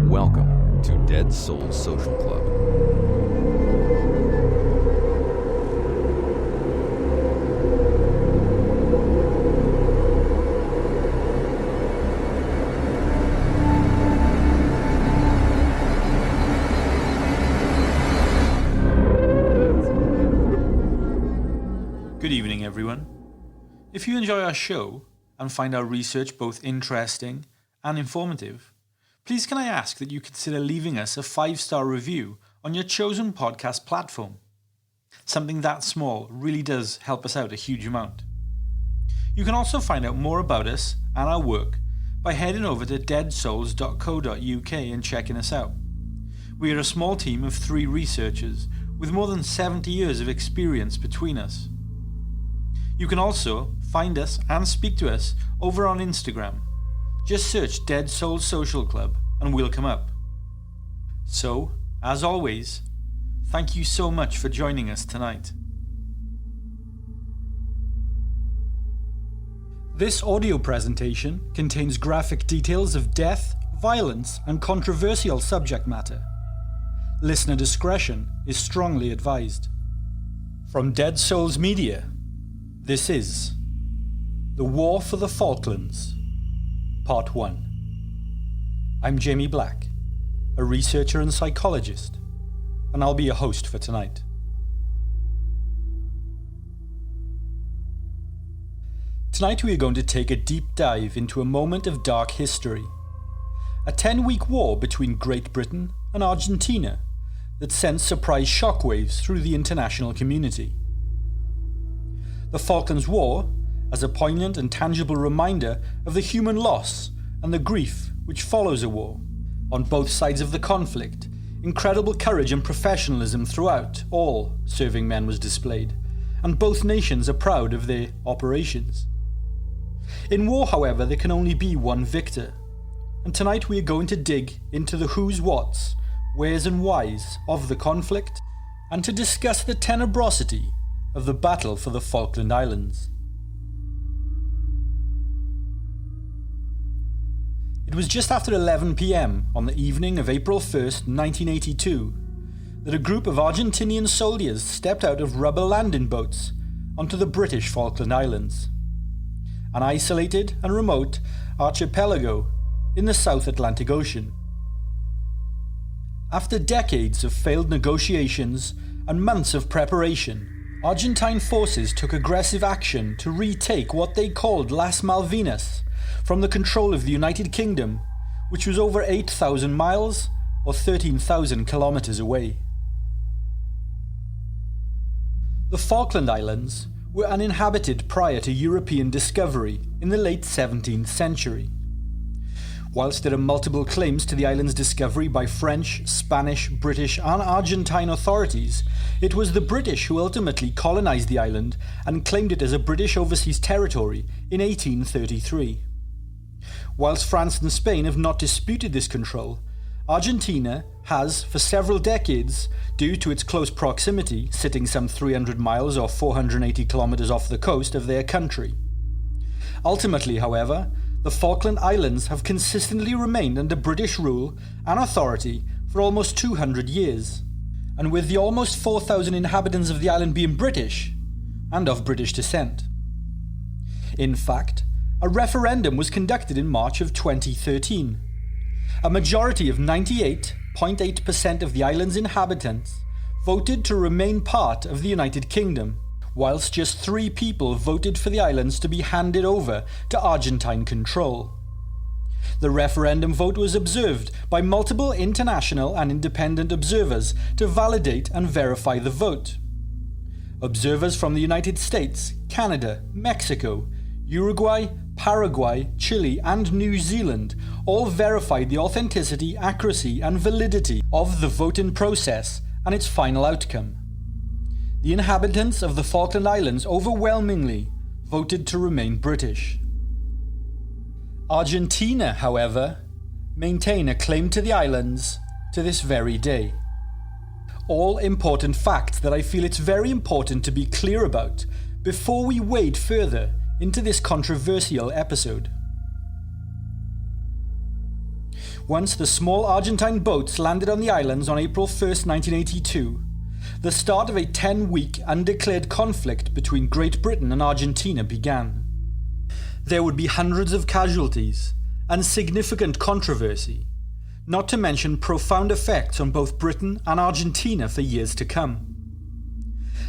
Welcome to Dead Souls Social Club. Good evening, everyone. If you enjoy our show and find our research both interesting and informative, please can I ask that you consider leaving us a 5-star review on your chosen podcast platform. Something that small really does help us out a huge amount. You can also find out more about us and our work by heading over to deadsouls.co.uk and checking us out. We are a small team of 3 researchers with more than 70 years of experience between us. You can also find us and speak to us over on Instagram. Just search Dead Souls Social Club and we'll come up. So, as always, thank you so much for joining us tonight. This audio presentation contains graphic details of death, violence, and controversial subject matter. Listener discretion is strongly advised. From Dead Souls Media, this is The War for the Falklands, Part 1. I'm Jamie Black, a researcher and psychologist, and I'll be your host for tonight. Tonight we are going to take a deep dive into a moment of dark history. A 10-week war between Great Britain and Argentina that sent surprise shockwaves through the international community. The Falklands War, as a poignant and tangible reminder of the human loss and the grief which follows a war. On both sides of the conflict, incredible courage and professionalism throughout all serving men was displayed, and both nations are proud of their operations. In war, however, there can only be one victor, and tonight we are going to dig into the who's, what's, where's and why's of the conflict, and to discuss the tenebrosity of the battle for the Falkland Islands. It was just after 11 p.m. on the evening of April 1st, 1982, that a group of Argentinian soldiers stepped out of rubber landing boats onto the British Falkland Islands, an isolated and remote archipelago in the South Atlantic Ocean. After decades of failed negotiations and months of preparation, Argentine forces took aggressive action to retake what they called Las Malvinas from the control of the United Kingdom, which was over 8,000 miles or 13,000 kilometers away. The Falkland Islands were uninhabited prior to European discovery in the late 17th century. Whilst there are multiple claims to the island's discovery by French, Spanish, British and Argentine authorities, it was the British who ultimately colonised the island and claimed it as a British overseas territory in 1833. Whilst France and Spain have not disputed this control, Argentina has, for several decades, due to its close proximity, sitting some 300 miles or 480 kilometres off the coast of their country. Ultimately, however, the Falkland Islands have consistently remained under British rule and authority for almost 200 years, and with the almost 4,000 inhabitants of the island being British, and of British descent. In fact, a referendum was conducted in March of 2013. A majority of 98.8% of the island's inhabitants voted to remain part of the United Kingdom, whilst just 3 people voted for the islands to be handed over to Argentine control. The referendum vote was observed by multiple international and independent observers to validate and verify the vote. Observers from the United States, Canada, Mexico, Uruguay, Paraguay, Chile and New Zealand all verified the authenticity, accuracy and validity of the voting process and its final outcome. The inhabitants of the Falkland Islands overwhelmingly voted to remain British. Argentina, however, maintain a claim to the islands to this very day. All important facts that I feel it's very important to be clear about before we wade further into this controversial episode. once the small Argentine boats landed on the islands on April 1st, 1982, the start of a 10-week undeclared conflict between Great Britain and Argentina began. There would be hundreds of casualties and significant controversy, not to mention profound effects on both Britain and Argentina for years to come.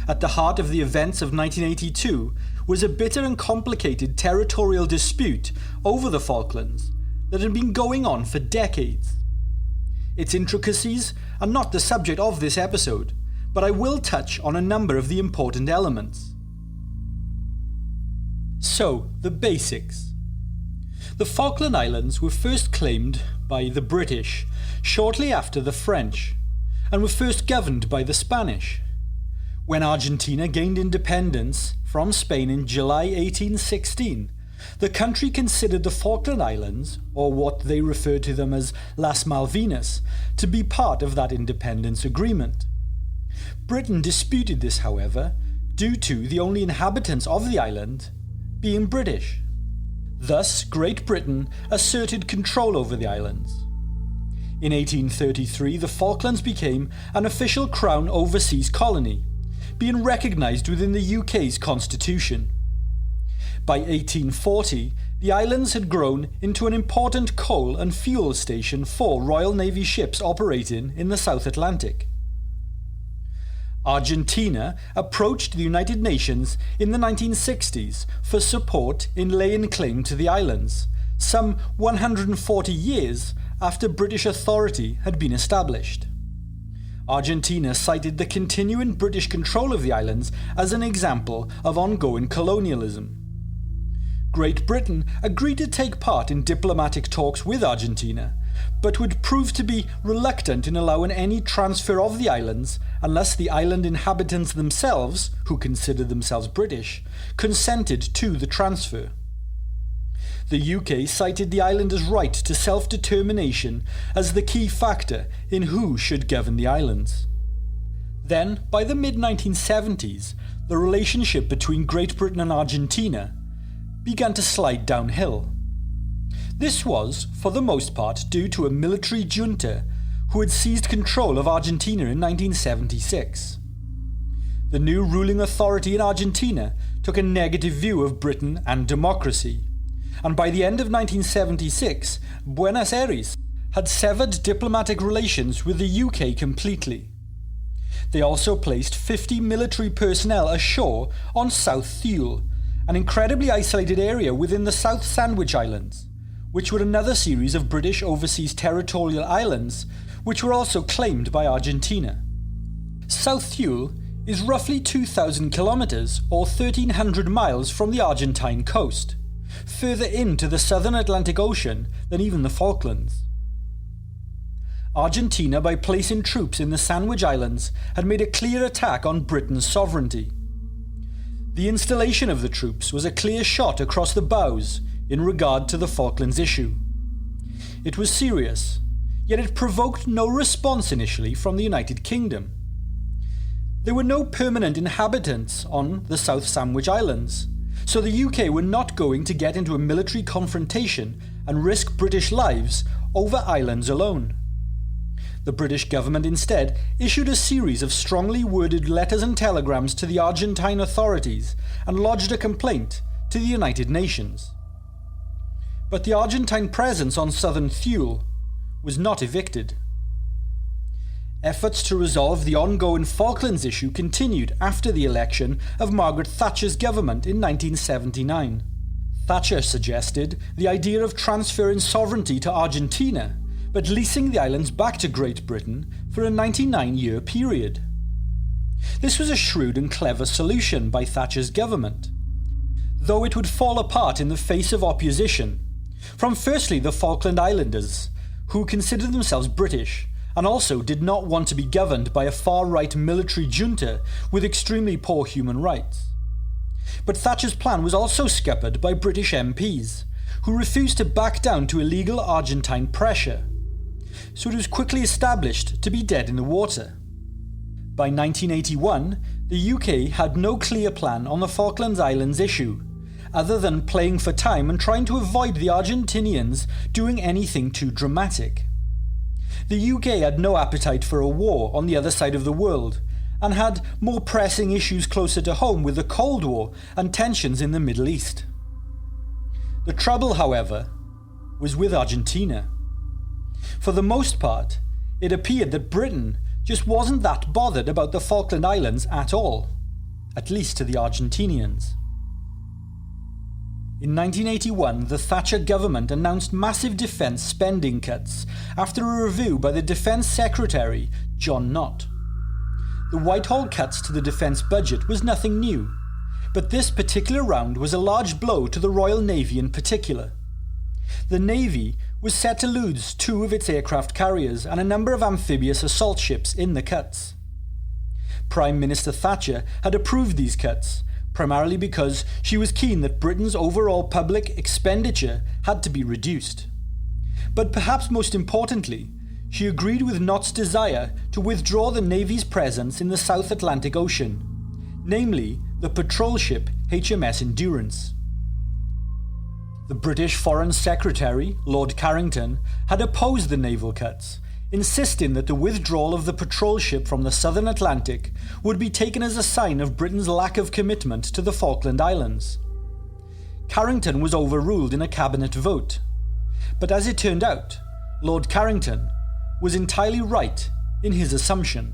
At the heart of the events of 1982 was a bitter and complicated territorial dispute over the Falklands that had been going on for decades. Its intricacies are not the subject of this episode, but I will touch on a number of the important elements. So, the basics. The Falkland Islands were first claimed by the British shortly after the French, and were first governed by the Spanish. When Argentina gained independence from Spain in July 1816, the country considered the Falkland Islands, or what they referred to them as Las Malvinas, to be part of that independence agreement. Britain disputed this, however, due to the only inhabitants of the island being British. Thus, Great Britain asserted control over the islands. In 1833, the Falklands became an official Crown overseas colony, being recognised within the UK's constitution. By 1840, the islands had grown into an important coal and fuel station for Royal Navy ships operating in the South Atlantic. Argentina approached the United Nations in the 1960s for support in laying claim to the islands, some 140 years after British authority had been established. Argentina cited the continuing British control of the islands as an example of ongoing colonialism. Great Britain agreed to take part in diplomatic talks with Argentina, but would prove to be reluctant in allowing any transfer of the islands unless the island inhabitants themselves, who considered themselves British, consented to the transfer. The UK cited the islanders' right to self-determination as the key factor in who should govern the islands. Then, by the mid-1970s, the relationship between Great Britain and Argentina began to slide downhill. This was, for the most part, due to a military junta who had seized control of Argentina in 1976. The new ruling authority in Argentina took a negative view of Britain and democracy, and by the end of 1976, Buenos Aires had severed diplomatic relations with the UK completely. They also placed 50 military personnel ashore on South Thule, an incredibly isolated area within the South Sandwich Islands, which were another series of British overseas territorial islands which were also claimed by Argentina. South Thule is roughly 2,000 kilometres or 1,300 miles from the Argentine coast, further into the southern Atlantic Ocean than even the Falklands. Argentina, by placing troops in the Sandwich Islands, had made a clear attack on Britain's sovereignty. The installation of the troops was a clear shot across the bows in regard to the Falklands issue. It was serious, yet it provoked no response initially from the United Kingdom. There were no permanent inhabitants on the South Sandwich Islands, so the UK were not going to get into a military confrontation and risk British lives over islands alone. The British government instead issued a series of strongly worded letters and telegrams to the Argentine authorities and lodged a complaint to the United Nations. But the Argentine presence on southern Thule was not evicted. Efforts to resolve the ongoing Falklands issue continued after the election of Margaret Thatcher's government in 1979. Thatcher suggested the idea of transferring sovereignty to Argentina, but leasing the islands back to Great Britain for a 99-year period. This was a shrewd and clever solution by Thatcher's government, though it would fall apart in the face of opposition from firstly the Falkland Islanders, who considered themselves British and also did not want to be governed by a far-right military junta with extremely poor human rights. But Thatcher's plan was also scuppered by British MPs, who refused to back down to illegal Argentine pressure, so it was quickly established to be dead in the water. By 1981, the UK had no clear plan on the Falklands Islands issue, other than playing for time and trying to avoid the Argentinians doing anything too dramatic. the UK had no appetite for a war on the other side of the world, and had more pressing issues closer to home with the Cold War and tensions in the Middle East. The trouble, however, was with Argentina. For the most part, it appeared that Britain just wasn't that bothered about the Falkland Islands at all, at least to the Argentinians. In 1981, the Thatcher government announced massive defence spending cuts after a review by the Defence Secretary, John Nott. The Whitehall cuts to the defence budget was nothing new, but this particular round was a large blow to the Royal Navy in particular. The Navy was set to lose 2 of its aircraft carriers and a number of amphibious assault ships in the cuts. Prime Minister Thatcher had approved these cuts, primarily because she was keen that Britain's overall public expenditure had to be reduced. But perhaps most importantly, she agreed with Nott's desire to withdraw the Navy's presence in the South Atlantic Ocean, namely the patrol ship HMS Endurance. The British Foreign Secretary, Lord Carrington, had opposed the naval cuts, insisting that the withdrawal of the patrol ship from the Southern Atlantic would be taken as a sign of Britain's lack of commitment to the Falkland Islands. Carrington was overruled in a cabinet vote, but as it turned out, Lord Carrington was entirely right in his assumption.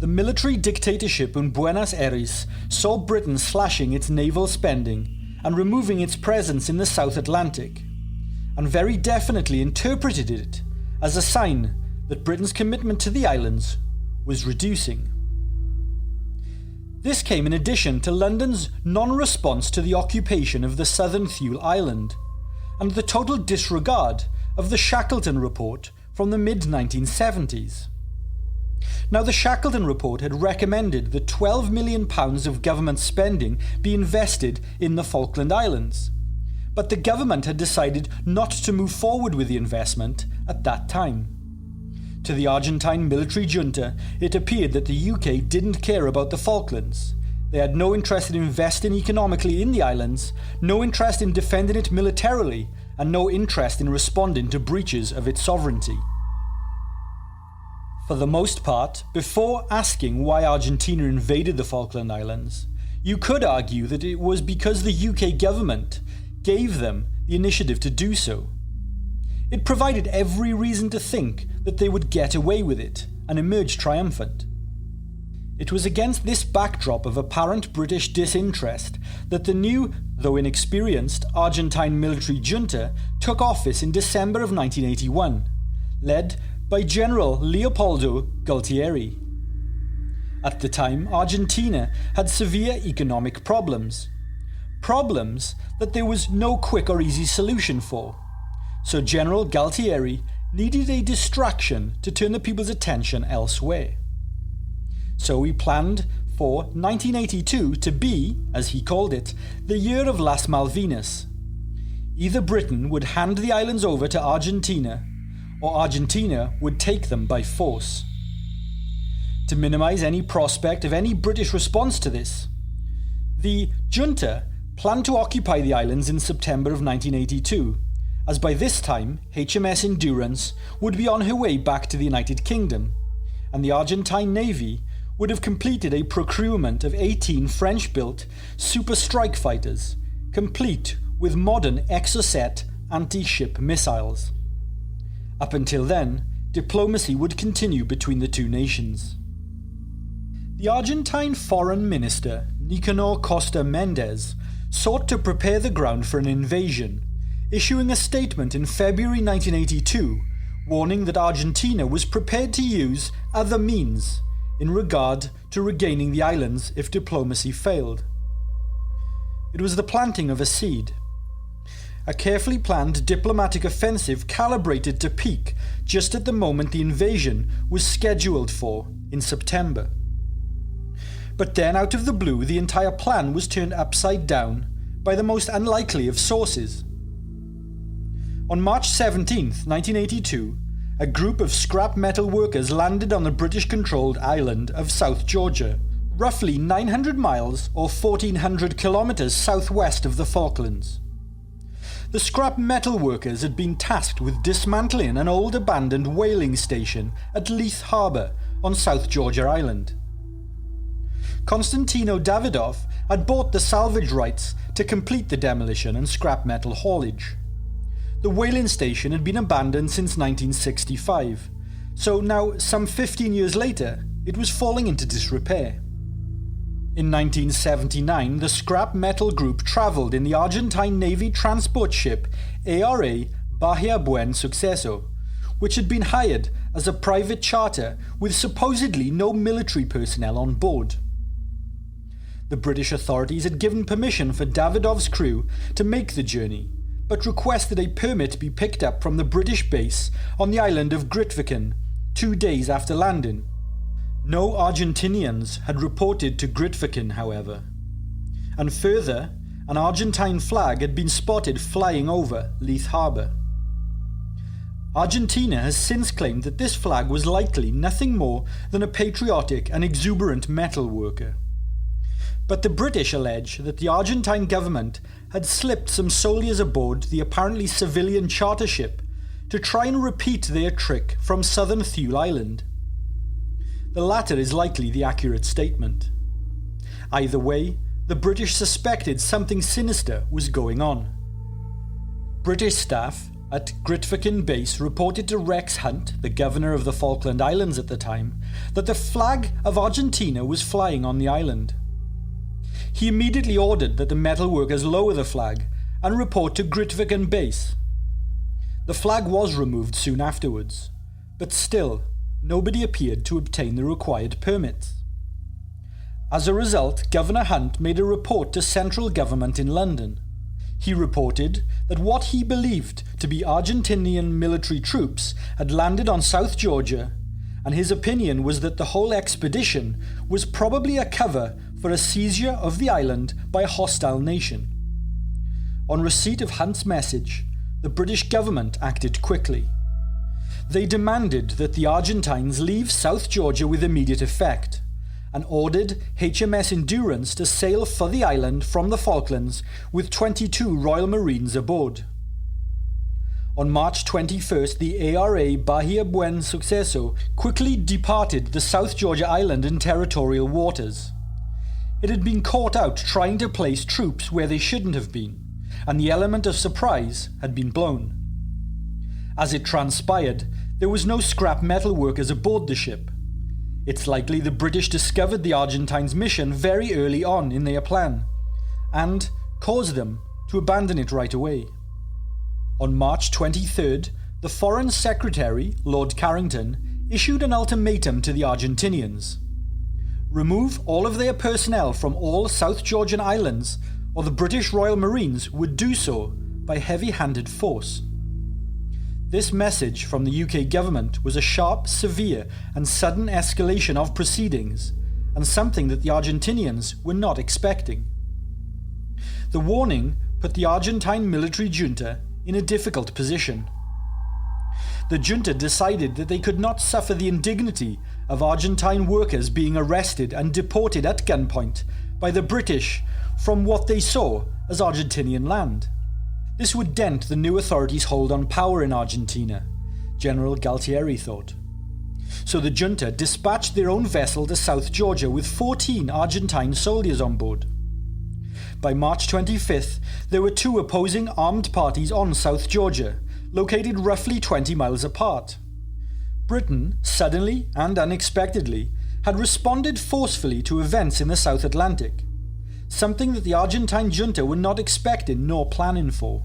The military dictatorship in Buenos Aires saw Britain slashing its naval spending and removing its presence in the South Atlantic, and very definitely interpreted it as a sign that Britain's commitment to the islands was reducing. This came in addition to London's non-response to the occupation of the southern Thule Island, and the total disregard of the Shackleton Report from the mid-1970s. Now, the Shackleton Report had recommended that £12 million of government spending be invested in the Falkland Islands, but the government had decided not to move forward with the investment at that time. To the Argentine military junta, it appeared that the UK didn't care about the Falklands. They had no interest in investing economically in the islands, no interest in defending it militarily, and no interest in responding to breaches of its sovereignty. For the most part, before asking why Argentina invaded the Falkland Islands, you could argue that it was because the UK government gave them the initiative to do so. It provided every reason to think that they would get away with it and emerge triumphant. It was against this backdrop of apparent British disinterest that the new, though inexperienced, Argentine military junta took office in December of 1981, led by General Leopoldo Galtieri. At the time, Argentina had severe economic problems that there was no quick or easy solution for. So General Galtieri needed a distraction to turn the people's attention elsewhere. So he planned for 1982 to be, as he called it, the year of Las Malvinas. Either Britain would hand the islands over to Argentina, or Argentina would take them by force. To minimise any prospect of any British response to this, the junta planned to occupy the islands in September of 1982, as by this time HMS Endurance would be on her way back to the United Kingdom, and the Argentine Navy would have completed a procurement of 18 French-built Super Strike fighters, complete with modern Exocet anti-ship missiles. Up until then, diplomacy would continue between the two nations. The Argentine Foreign Minister, Nicanor Costa Mendez, sought to prepare the ground for an invasion, issuing a statement in February 1982 warning that Argentina was prepared to use other means in regard to regaining the islands if diplomacy failed. It was the planting of a seed. A carefully planned diplomatic offensive calibrated to peak just at the moment the invasion was scheduled for in September. But then, out of the blue, the entire plan was turned upside down by the most unlikely of sources. On March 17, 1982, a group of scrap metal workers landed on the British-controlled island of South Georgia, roughly 900 miles or 1,400 kilometres southwest of the Falklands. the scrap metal workers had been tasked with dismantling an old abandoned whaling station at Leith Harbour on South Georgia Island. Konstantino Davidov had bought the salvage rights to complete the demolition and scrap metal haulage. The whaling station had been abandoned since 1965, so now, some 15 years later, it was falling into disrepair. In 1979, the scrap metal group travelled in the Argentine Navy transport ship ARA Bahia Buen Suceso, which had been hired as a private charter with supposedly no military personnel on board. The British authorities had given permission for Davidov's crew to make the journey, but requested a permit be picked up from the British base on the island of Grytviken 2 days after landing. No Argentinians had reported to Grytviken, however. And further, an Argentine flag had been spotted flying over Leith Harbour. Argentina has since claimed that this flag was likely nothing more than a patriotic and exuberant metal worker. But the British allege that the Argentine government had slipped some soldiers aboard the apparently civilian charter ship to try and repeat their trick from southern Thule Island. The latter is likely the accurate statement. Either way, the British suspected something sinister was going on. British staff at Grytviken base reported to Rex Hunt, the governor of the Falkland Islands at the time, that the flag of Argentina was flying on the island. He immediately ordered that the metal workers lower the flag and report to Grytviken base. The flag was removed soon afterwards, but still, nobody appeared to obtain the required permits. As a result, Governor Hunt made a report to central government in London. He reported that what he believed to be Argentinian military troops had landed on South Georgia, and his opinion was that the whole expedition was probably a cover for a seizure of the island by a hostile nation. On receipt of Hunt's message, the British government acted quickly. They demanded that the Argentines leave South Georgia with immediate effect, and ordered HMS Endurance to sail for the island from the Falklands with 22 Royal Marines aboard. On March 21st, the ARA Bahia Buen Suceso quickly departed the South Georgia island in territorial waters. It had been caught out trying to place troops where they shouldn't have been, and the element of surprise had been blown. As it transpired, there was no scrap metal workers aboard the ship. It's likely the British discovered the Argentines' mission very early on in their plan, and caused them to abandon it right away. On March 23rd, the Foreign Secretary, Lord Carrington, issued an ultimatum to the Argentinians. Remove all of their personnel from all South Georgian islands, or the British Royal Marines would do so by heavy-handed force. This message from the UK government was a sharp, severe and sudden escalation of proceedings, and something that the Argentinians were not expecting. The warning put the Argentine military junta in a difficult position. The junta decided that they could not suffer the indignity of Argentine workers being arrested and deported at gunpoint by the British from what they saw as Argentinian land. This would dent the new authorities' hold on power in Argentina, General Galtieri thought. So the junta dispatched their own vessel to South Georgia with 14 Argentine soldiers on board. By March 25th, there were two opposing armed parties on South Georgia, located roughly 20 miles apart. Britain, suddenly and unexpectedly, had responded forcefully to events in the South Atlantic, something that the Argentine junta were not expecting nor planning for.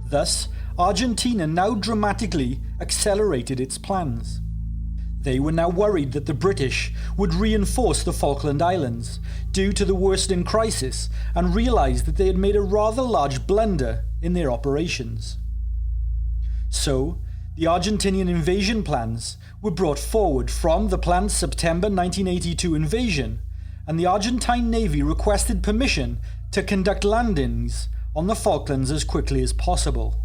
Thus, Argentina now dramatically accelerated its plans. They were now worried that the British would reinforce the Falkland Islands due to the worsening crisis, and realised that they had made a rather large blunder in their operations. So, the Argentinian invasion plans were brought forward from the planned September 1982 invasion, and the Argentine Navy requested permission to conduct landings on the Falklands as quickly as possible.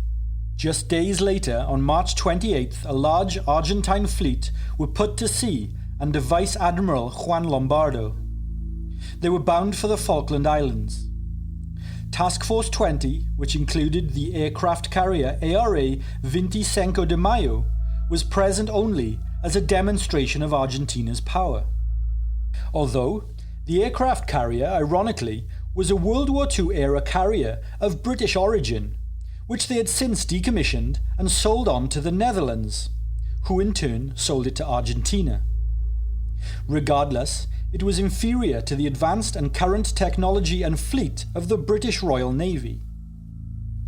Just days later, on March 28th, a large Argentine fleet were put to sea under Vice Admiral Juan Lombardo. They were bound for the Falkland Islands. Task Force 20, which included the aircraft carrier ARA 25 de Mayo, was present only as a demonstration of Argentina's power. Although the aircraft carrier, ironically, was a World War II-era carrier of British origin, which they had since decommissioned and sold on to the Netherlands, who in turn sold it to Argentina. Regardless, it was inferior to the advanced and current technology and fleet of the British Royal Navy.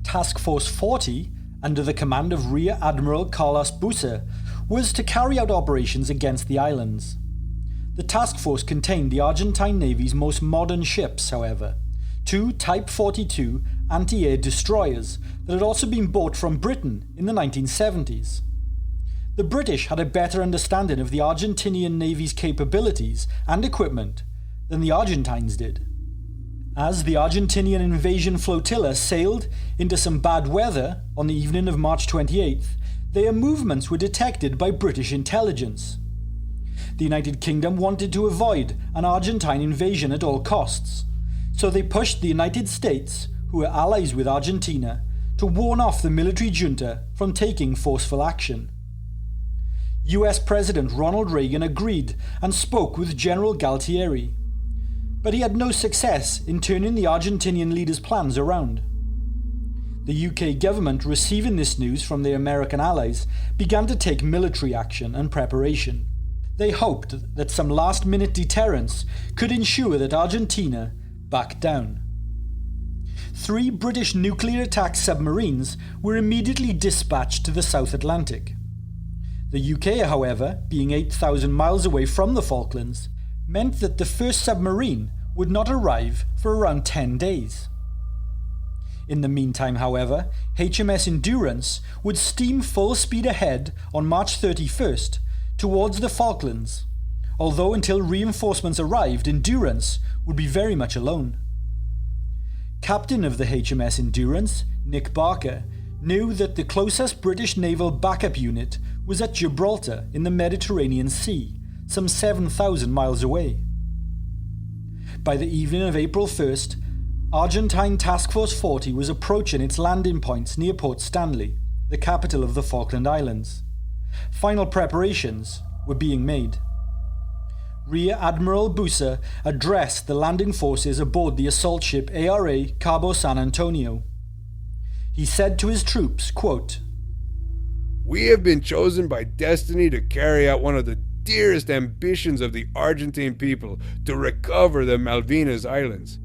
Task Force 40, under the command of Rear Admiral Carlos Bucer, was to carry out operations against the islands. The task force contained the Argentine Navy's most modern ships, however, 2 Type 42 anti-air destroyers that had also been bought from Britain in the 1970s. The British had a better understanding of the Argentinian Navy's capabilities and equipment than the Argentines did. As the Argentinian invasion flotilla sailed into some bad weather on the evening of March 28th, their movements were detected by British intelligence. The United Kingdom wanted to avoid an Argentine invasion at all costs, so they pushed the United States, who were allies with Argentina, to warn off the military junta from taking forceful action. US President Ronald Reagan agreed and spoke with General Galtieri, but he had no success in turning the Argentinian leader's plans around. The UK government, receiving this news from their American allies, began to take military action and preparation. They hoped that some last-minute deterrence could ensure that Argentina backed down. 3 British nuclear-attack submarines were immediately dispatched to the South Atlantic. The UK, however, being 8,000 miles away from the Falklands, meant that the first submarine would not arrive for around 10 days. In the meantime, however, HMS Endurance would steam full speed ahead on March 31st towards the Falklands, although until reinforcements arrived, Endurance would be very much alone. Captain of the HMS Endurance, Nick Barker, knew that the closest British naval backup unit was at Gibraltar in the Mediterranean Sea, some 7,000 miles away. By the evening of April 1st, Argentine Task Force 40 was approaching its landing points near Port Stanley, the capital of the Falkland Islands. Final preparations were being made. Rear Admiral Bucer addressed the landing forces aboard the assault ship ARA Cabo San Antonio. He said to his troops, quote, "We have been chosen by destiny to carry out one of the dearest ambitions of the Argentine people, to recover the Malvinas Islands.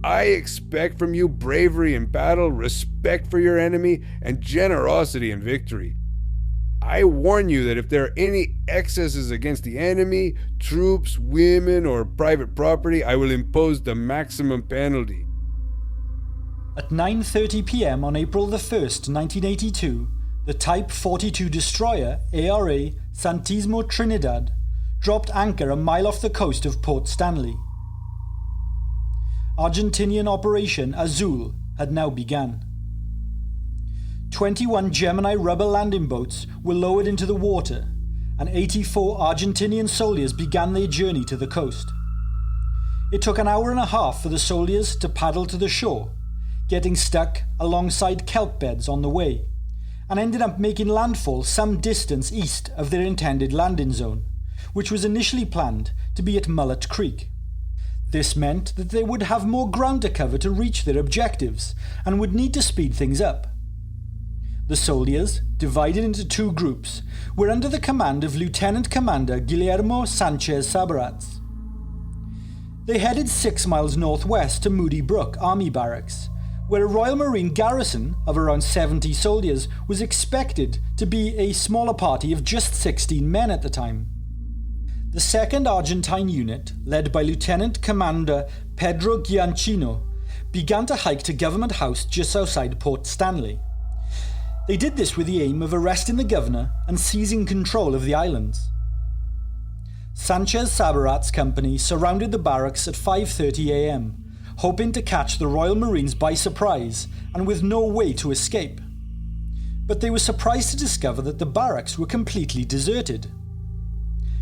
I expect from you bravery in battle, respect for your enemy, and generosity in victory. I warn you that if there are any excesses against the enemy, troops, women, or private property, I will impose the maximum penalty." At 9:30 p.m. on April the 1st, 1982, the Type 42 destroyer ARA Santismo Trinidad dropped anchor a mile off the coast of Port Stanley. Argentinian Operation Azul had now begun. 21 Gemini rubber landing boats were lowered into the water, and 84 Argentinian soldiers began their journey to the coast. It took an hour and a half for the soldiers to paddle to the shore, getting stuck alongside kelp beds on the way, and ended up making landfall some distance east of their intended landing zone, which was initially planned to be at Mullet Creek. This meant that they would have more ground to cover to reach their objectives, and would need to speed things up. The soldiers, divided into 2 groups, were under the command of Lieutenant Commander Guillermo Sanchez Sabarats. They headed 6 miles northwest to Moody Brook Army Barracks, where a Royal Marine garrison of around 70 soldiers was expected to be a smaller party of just 16 men at the time. The 2nd Argentine Unit, led by Lieutenant Commander Pedro Gianchino, began to hike to Government House just outside Port Stanley. They did this with the aim of arresting the governor and seizing control of the islands. Sanchez Sabarat's company surrounded the barracks at 5:30 a.m, hoping to catch the Royal Marines by surprise and with no way to escape. But they were surprised to discover that the barracks were completely deserted.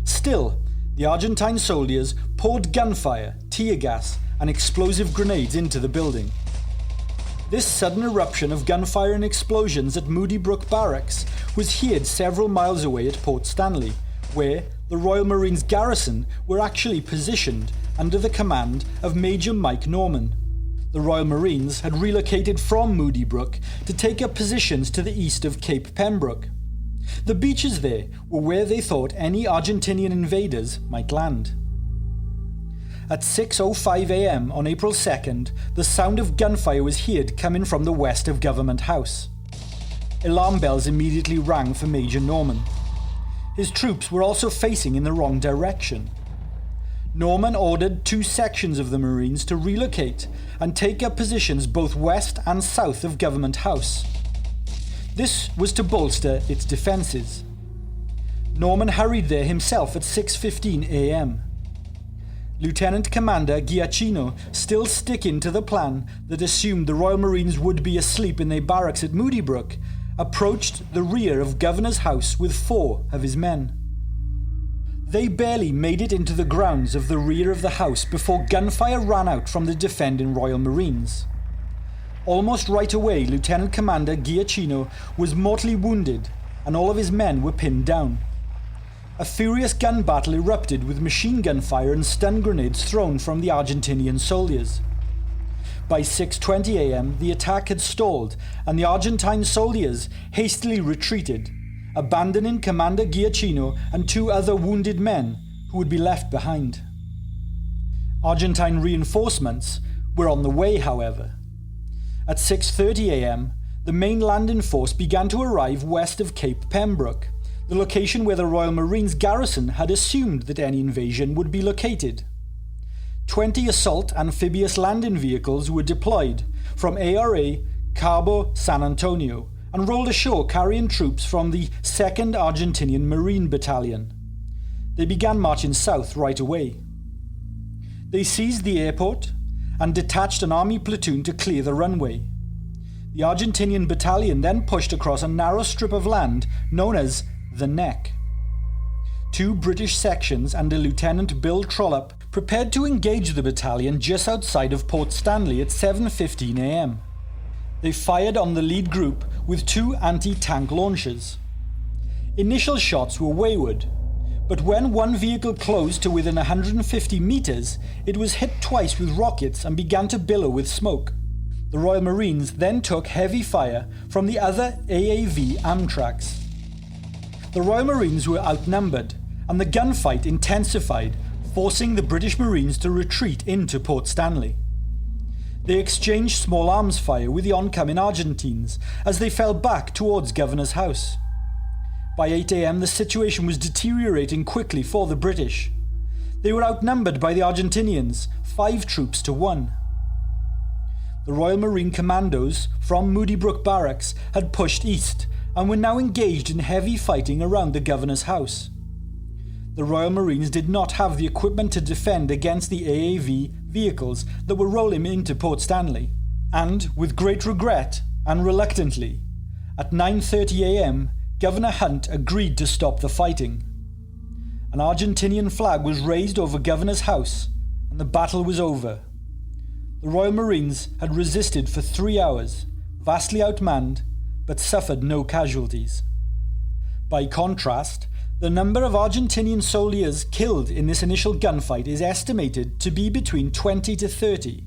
Still, the Argentine soldiers poured gunfire, tear gas, and explosive grenades into the building, This sudden eruption of gunfire and explosions at Moody Brook Barracks was heard several miles away at Port Stanley, where the Royal Marines garrison were actually positioned under the command of Major Mike Norman. The Royal Marines had relocated from Moody Brook to take up positions to the east of Cape Pembroke. The beaches there were where they thought any Argentinian invaders might land. At 6:05 a.m. on April 2nd, the sound of gunfire was heard coming from the west of Government House. Alarm bells immediately rang for Major Norman. His troops were also facing in the wrong direction. Norman ordered 2 sections of the Marines to relocate and take up positions both west and south of Government House. This was to bolster its defences. Norman hurried there himself at 6:15 a.m. Lieutenant Commander Giacchino, still sticking to the plan that assumed the Royal Marines would be asleep in their barracks at Moody Brook, approached the rear of Governor's House with 4 of his men. They barely made it into the grounds of the rear of the house before gunfire ran out from the defending Royal Marines. Almost right away, Lieutenant Commander Giacchino was mortally wounded and all of his men were pinned down. A furious gun battle erupted with machine gun fire and stun grenades thrown from the Argentinian soldiers. By 6:20 a.m. the attack had stalled and the Argentine soldiers hastily retreated, abandoning Commander Giacchino and 2 other wounded men who would be left behind. Argentine reinforcements were on the way, however. At 6:30 a.m. the main landing force began to arrive west of Cape Pembroke, the location where the Royal Marines garrison had assumed that any invasion would be located. 20 assault amphibious landing vehicles were deployed from ARA Cabo San Antonio and rolled ashore carrying troops from the 2nd Argentinian Marine Battalion. They began marching south right away. They seized the airport and detached an army platoon to clear the runway. The Argentinian battalion then pushed across a narrow strip of land known as the Neck. 2 British sections under Lieutenant Bill Trollope prepared to engage the battalion just outside of Port Stanley at 7:15 a.m. They fired on the lead group with 2 anti-tank launchers. Initial shots were wayward, but when one vehicle closed to within 150 meters, it was hit twice with rockets and began to billow with smoke. The Royal Marines then took heavy fire from the other AAV Amtracs. The Royal Marines were outnumbered, and the gunfight intensified, forcing the British Marines to retreat into Port Stanley. They exchanged small arms fire with the oncoming Argentines as they fell back towards Governor's House. By 8 a.m. the situation was deteriorating quickly for the British. They were outnumbered by the Argentinians, 5 troops to 1. The Royal Marine Commandos from Moody Brook Barracks had pushed east and were now engaged in heavy fighting around the Governor's House. The Royal Marines did not have the equipment to defend against the AAV vehicles that were rolling into Port Stanley, and with great regret and reluctantly, at 9:30 a.m. Governor Hunt agreed to stop the fighting. An Argentinian flag was raised over Governor's House and the battle was over. The Royal Marines had resisted for 3 hours, vastly outmanned, but suffered no casualties. By contrast, the number of Argentinian soldiers killed in this initial gunfight is estimated to be between 20 to 30,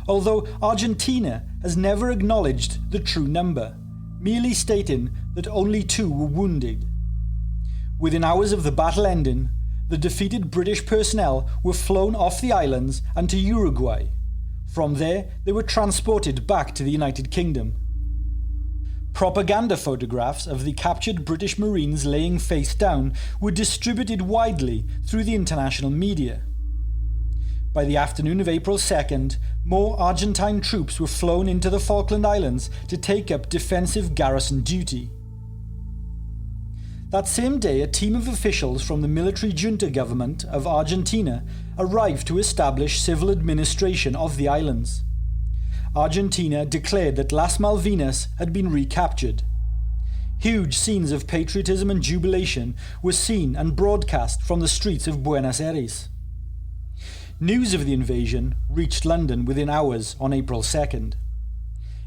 although Argentina has never acknowledged the true number, merely stating that only 2 were wounded. Within hours of the battle ending, the defeated British personnel were flown off the islands and to Uruguay. From there, they were transported back to the United Kingdom. Propaganda photographs of the captured British Marines laying face down were distributed widely through the international media. By the afternoon of April 2nd, more Argentine troops were flown into the Falkland Islands to take up defensive garrison duty. That same day, a team of officials from the military junta government of Argentina arrived to establish civil administration of the islands. Argentina declared that Las Malvinas had been recaptured. Huge scenes of patriotism and jubilation were seen and broadcast from the streets of Buenos Aires. News of the invasion reached London within hours on April 2nd.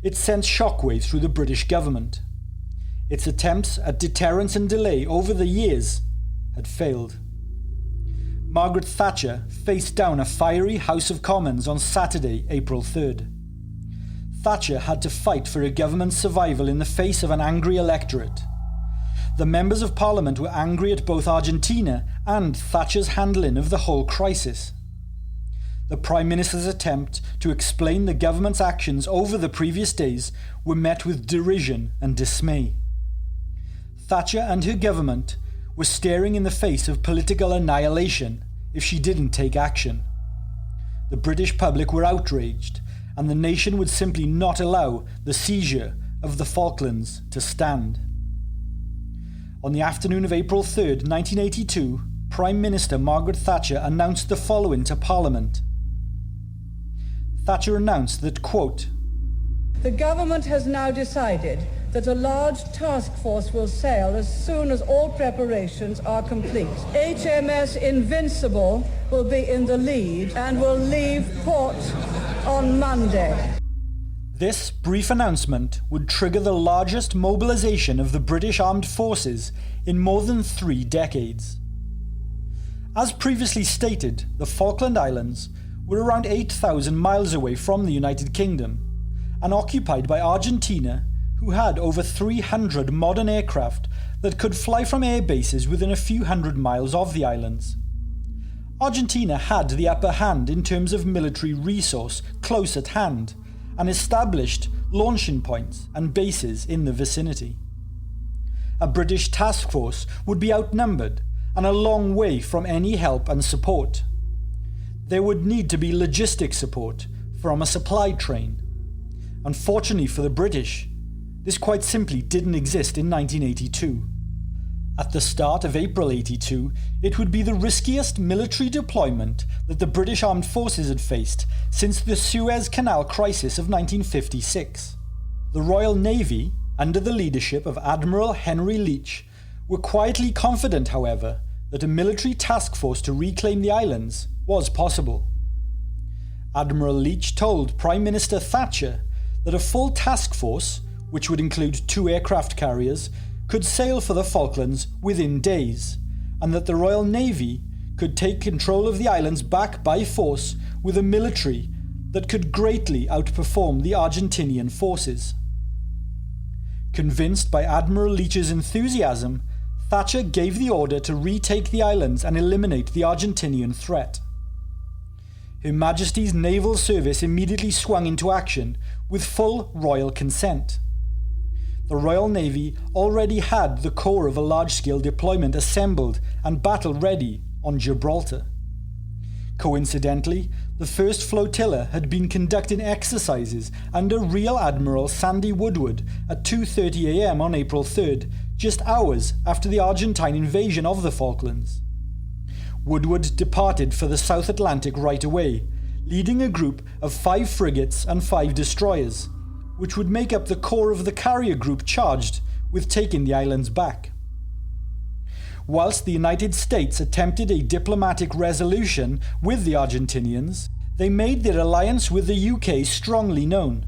it sent shockwaves through the British government. Its attempts at deterrence and delay over the years had failed. Margaret Thatcher faced down a fiery House of Commons on Saturday, April 3rd. Thatcher had to fight for her government's survival in the face of an angry electorate. The members of Parliament were angry at both Argentina and Thatcher's handling of the whole crisis. The Prime Minister's attempt to explain the government's actions over the previous days were met with derision and dismay. Thatcher and her government were staring in the face of political annihilation if she didn't take action. The British public were outraged, and the nation would simply not allow the seizure of the Falklands to stand. On the afternoon of April 3rd, 1982, Prime Minister Margaret Thatcher announced the following to Parliament. Thatcher announced that, quote, "The government has now decided that a large task force will sail as soon as all preparations are complete. HMS Invincible will be in the lead and will leave port on Monday." This brief announcement would trigger the largest mobilization of the British Armed Forces in more than 3 decades. As previously stated, the Falkland Islands were around 8,000 miles away from the United Kingdom and occupied by Argentina, who had over 300 modern aircraft that could fly from air bases within a few hundred miles of the islands. Argentina had the upper hand in terms of military resource close at hand and established launching points and bases in the vicinity. A British task force would be outnumbered and a long way from any help and support. There would need to be logistic support from a supply train. Unfortunately for the British, this quite simply didn't exist in 1982. At the start of April 82, it would be the riskiest military deployment that the British Armed Forces had faced since the Suez Canal crisis of 1956. The Royal Navy, under the leadership of Admiral Henry Leach, were quietly confident, however, that a military task force to reclaim the islands was possible. Admiral Leach told Prime Minister Thatcher that a full task force, which would include 2 aircraft carriers, could sail for the Falklands within days, and that the Royal Navy could take control of the islands back by force with a military that could greatly outperform the Argentinian forces. Convinced by Admiral Leach's enthusiasm, Thatcher gave the order to retake the islands and eliminate the Argentinian threat. Her Majesty's Naval Service immediately swung into action with full royal consent. The Royal Navy already had the core of a large-scale deployment assembled and battle-ready on Gibraltar. Coincidentally, the first flotilla had been conducting exercises under Rear Admiral Sandy Woodward at 2:30 a.m. on April 3rd, just hours after the Argentine invasion of the Falklands. Woodward departed for the South Atlantic right away, leading a group of 5 frigates and 5 destroyers, which would make up the core of the carrier group charged with taking the islands back. Whilst the United States attempted a diplomatic resolution with the Argentinians, they made their alliance with the UK strongly known,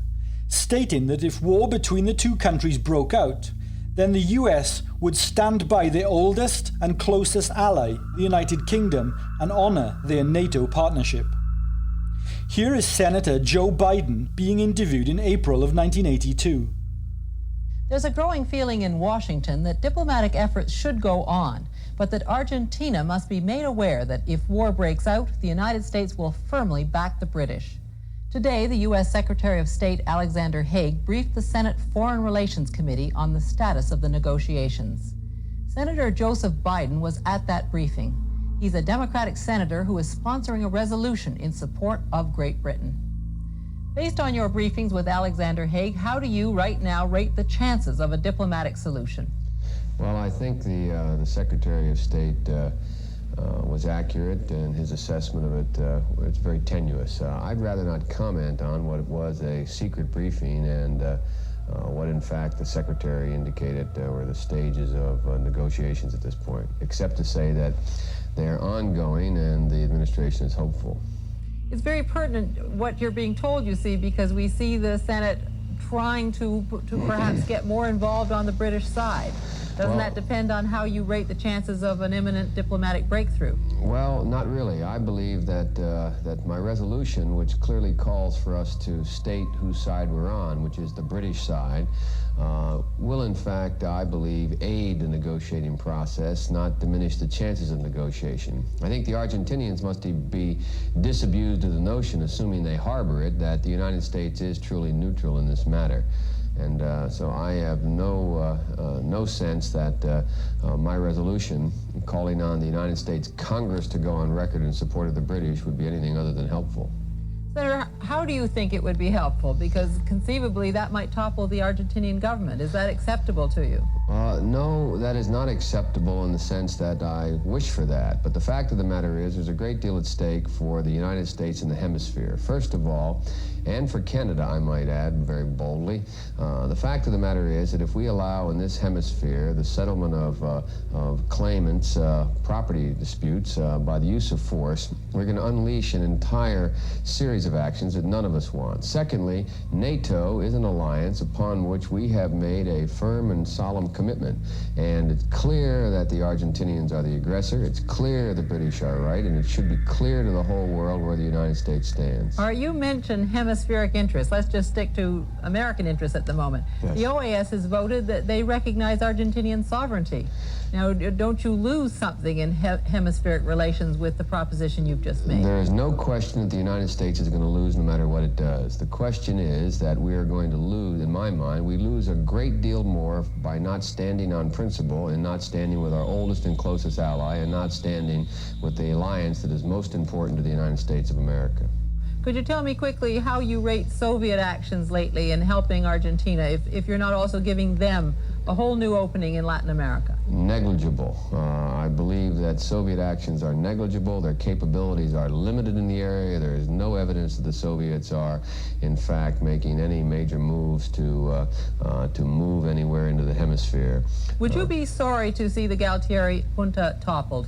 stating that if war between the 2 countries broke out, then the US would stand by their oldest and closest ally, the United Kingdom, and honour their NATO partnership. Here is Senator Joe Biden being interviewed in April of 1982. There's a growing feeling in Washington that diplomatic efforts should go on, but that Argentina must be made aware that if war breaks out, the United States will firmly back the British. Today, the U.S. Secretary of State Alexander Haig briefed the Senate Foreign Relations Committee on the status of the negotiations. Senator Joseph Biden was at that briefing. He's a Democratic senator who is sponsoring a resolution in support of Great Britain. Based on your briefings with Alexander Haig, how do you right now rate the chances of a diplomatic solution? Well, I think the Secretary of State was accurate in his assessment of it. It's very tenuous. I'd rather not comment on what was a secret briefing and what, in fact, the Secretary indicated were the stages of negotiations at this point, except to say that they're ongoing and the administration is hopeful. It's very pertinent what you're being told, you see, because we see the Senate trying to perhaps get more involved on the British side? Doesn't that depend on how you rate the chances of an imminent diplomatic breakthrough? Well, not really. I believe that that my resolution, which clearly calls for us to state whose side we're on, which is the British side, will in fact, I believe, aid the negotiating process, not diminish the chances of negotiation. I think the Argentinians must be disabused of the notion, assuming they harbor it, that the United States is truly neutral in this matter. And so I have no sense that my resolution calling on the United States Congress to go on record in support of the British would be anything other than helpful. Senator, how do you think it would be helpful? Because conceivably that might topple the Argentinian government. Is that acceptable to you? No, that is not acceptable in the sense that I wish for that. But the fact of the matter is there's a great deal at stake for the United States and the hemisphere. First of all, and for Canada, I might add, very boldly, the fact of the matter is that if we allow in this hemisphere the settlement of claimants' property disputes by the use of force, we're going to unleash an entire series of actions that none of us want. Secondly, NATO is an alliance upon which we have made a firm and solemn commitment. And it's clear that the Argentinians are the aggressor. It's clear the British are right, and it should be clear to the whole world where the United States stands. All right, you mentioned hemispheric interests. Let's just stick to American interests at the moment. Yes. The OAS has voted that they recognize Argentinian sovereignty. Now, don't you lose something in hemispheric relations with the proposition you've just made? There is no question that the United States is going to lose no matter what it does. The question is that we are going to lose, in my mind, we lose a great deal more by not standing on principle and not standing with our oldest and closest ally and not standing with the alliance that is most important to the United States of America. Could you tell me quickly how you rate Soviet actions lately in helping Argentina, if you're not also giving them a whole new opening in Latin America? Negligible. I believe that Soviet actions are negligible. Their capabilities are limited in the area. There is no evidence that the Soviets are, in fact, making any major moves to move anywhere into the hemisphere. Would you be sorry to see the Galtieri junta toppled?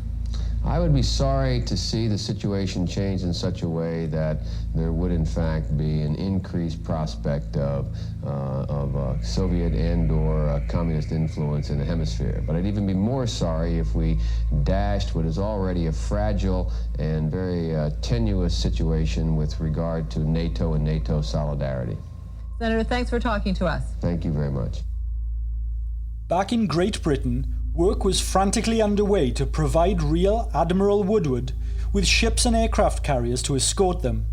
I would be sorry to see the situation change in such a way that there would, in fact, be an increased prospect of Soviet and/or communist influence in the hemisphere. But I'd even be more sorry if we dashed what is already a fragile and very tenuous situation with regard to NATO and NATO solidarity. Senator, thanks for talking to us. Thank you very much. Back in Great Britain, work was frantically underway to provide Rear Admiral Woodward with ships and aircraft carriers to escort them.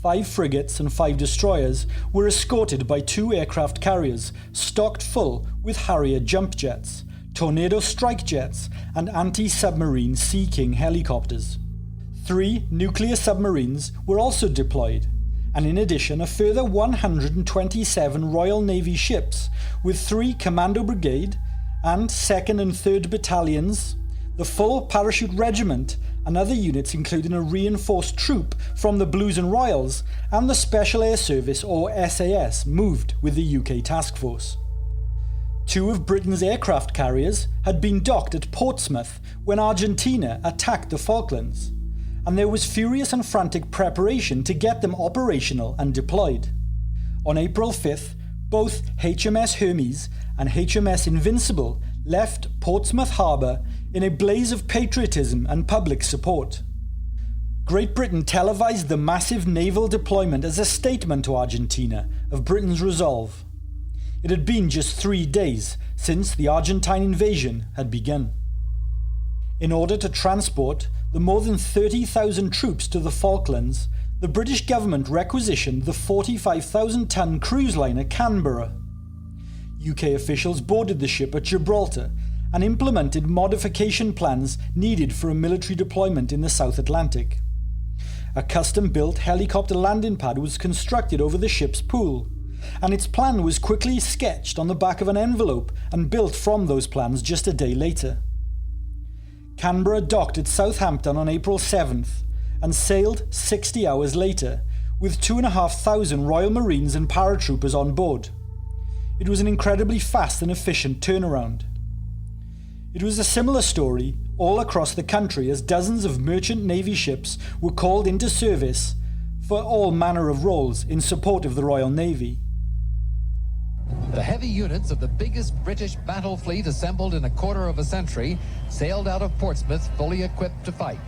5 frigates and 5 destroyers were escorted by 2 aircraft carriers stocked full with Harrier jump jets, Tornado strike jets, and anti-submarine Sea King helicopters. 3 nuclear submarines were also deployed, and in addition a further 127 Royal Navy ships with 3 Commando Brigade and 2nd and 3rd Battalions, the full Parachute Regiment, and other units including a reinforced troop from the Blues and Royals and the Special Air Service or SAS moved with the UK task force. 2 of Britain's aircraft carriers had been docked at Portsmouth when Argentina attacked the Falklands, and there was furious and frantic preparation to get them operational and deployed. On April 5th, both HMS Hermes and HMS Invincible left Portsmouth Harbour in a blaze of patriotism and public support. Great Britain televised the massive naval deployment as a statement to Argentina of Britain's resolve. It had been just 3 days since the Argentine invasion had begun. In order to transport the more than 30,000 troops to the Falklands, the British government requisitioned the 45,000-ton cruise liner Canberra. UK officials boarded the ship at Gibraltar and implemented modification plans needed for a military deployment in the South Atlantic. A custom-built helicopter landing pad was constructed over the ship's pool, and its plan was quickly sketched on the back of an envelope and built from those plans just a day later. Canberra docked at Southampton on April 7th and sailed 60 hours later with 2,500 Royal Marines and paratroopers on board. It was an incredibly fast and efficient turnaround. It was a similar story all across the country as dozens of merchant navy ships were called into service for all manner of roles in support of the Royal Navy. The heavy units of the biggest British battle fleet assembled in a quarter of a century sailed out of Portsmouth fully equipped to fight.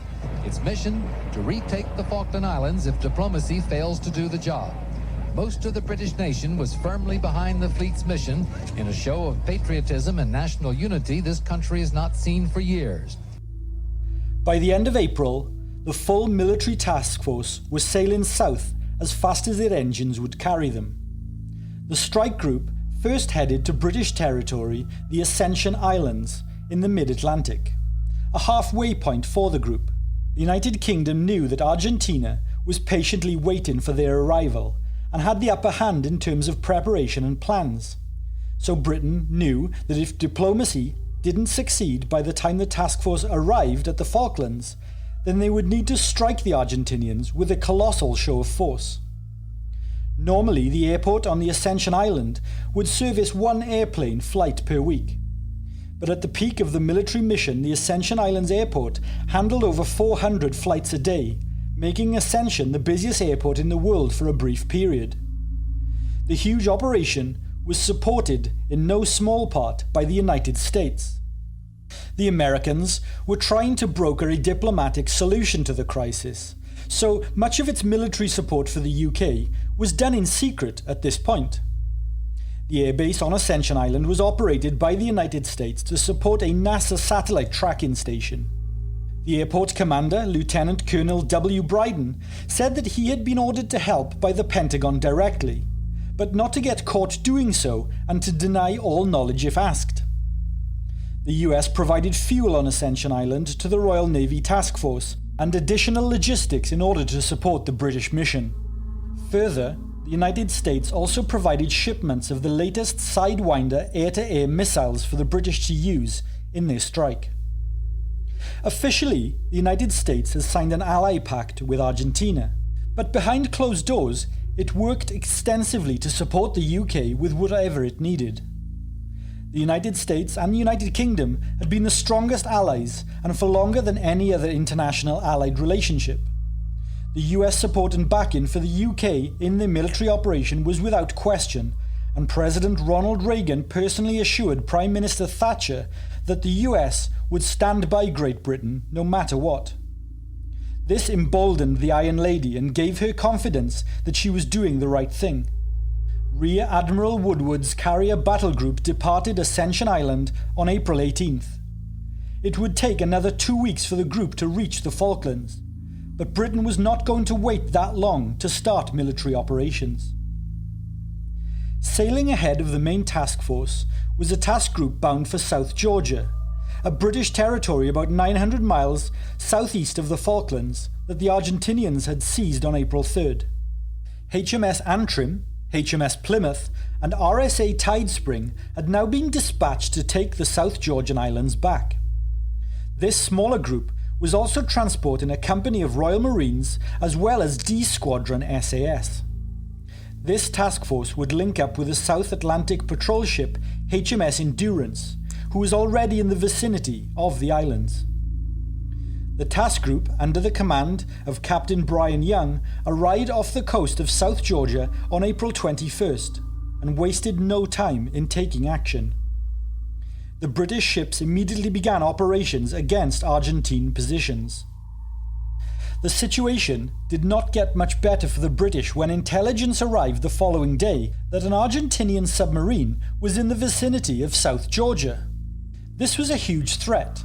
Its mission, to retake the Falkland Islands if diplomacy fails to do the job. Most of the British nation was firmly behind the fleet's mission in a show of patriotism and national unity this country has not seen for years. By the end of April, the full military task force was sailing south as fast as their engines would carry them. The strike group first headed to British territory, the Ascension Islands, in the mid-Atlantic, a halfway point for the group. The United Kingdom knew that Argentina was patiently waiting for their arrival and had the upper hand in terms of preparation and plans. So Britain knew that if diplomacy didn't succeed by the time the task force arrived at the Falklands, then they would need to strike the Argentinians with a colossal show of force. Normally, the airport on the Ascension Island would service one airplane flight per week. But at the peak of the military mission, the Ascension Islands airport handled over 400 flights a day, making Ascension the busiest airport in the world for a brief period. The huge operation was supported in no small part by the United States. The Americans were trying to broker a diplomatic solution to the crisis, so much of its military support for the UK was done in secret at this point. The airbase on Ascension Island was operated by the United States to support a NASA satellite tracking station. The airport commander, Lieutenant Colonel W. Bryden, said that he had been ordered to help by the Pentagon directly, but not to get caught doing so and to deny all knowledge if asked. The US provided fuel on Ascension Island to the Royal Navy Task Force and additional logistics in order to support the British mission. Further, the United States also provided shipments of the latest Sidewinder air-to-air missiles for the British to use in their strike. Officially, the United States has signed an ally pact with Argentina, but behind closed doors, it worked extensively to support the UK with whatever it needed. The United States and the United Kingdom had been the strongest allies and for longer than any other international allied relationship. The US support and backing for the UK in the military operation was without question, and President Ronald Reagan personally assured Prime Minister Thatcher that the US would stand by Great Britain no matter what. This emboldened the Iron Lady and gave her confidence that she was doing the right thing. Rear Admiral Woodward's carrier battle group departed Ascension Island on April 18th. It would take another 2 weeks for the group to reach the Falklands, but Britain was not going to wait that long to start military operations. Sailing ahead of the main task force was a task group bound for South Georgia, a British territory about 900 miles southeast of the Falklands that the Argentinians had seized on April 3rd. HMS Antrim, HMS Plymouth, and RSA Tidespring had now been dispatched to take the South Georgian Islands back. This smaller group was also transporting a company of Royal Marines as well as D Squadron SAS. This task force would link up with the South Atlantic patrol ship HMS Endurance, who was already in the vicinity of the islands. The task group, under the command of Captain Brian Young, arrived off the coast of South Georgia on April 21st and wasted no time in taking action. The British ships immediately began operations against Argentine positions. The situation did not get much better for the British when intelligence arrived the following day that an Argentinian submarine was in the vicinity of South Georgia. This was a huge threat.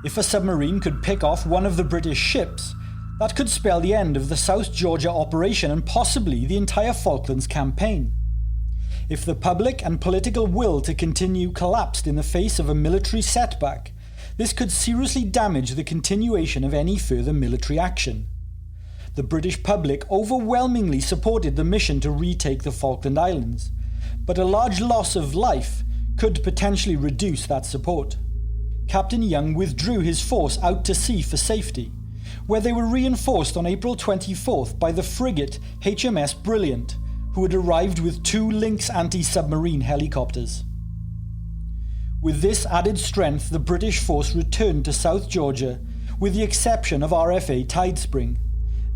If a submarine could pick off one of the British ships, that could spell the end of the South Georgia operation and possibly the entire Falklands campaign. If the public and political will to continue collapsed in the face of a military setback, this could seriously damage the continuation of any further military action. The British public overwhelmingly supported the mission to retake the Falkland Islands, but a large loss of life could potentially reduce that support. Captain Young withdrew his force out to sea for safety, where they were reinforced on April 24th by the frigate HMS Brilliant, who had arrived with 2 Lynx anti-submarine helicopters. With this added strength, the British force returned to South Georgia, with the exception of RFA Tidespring.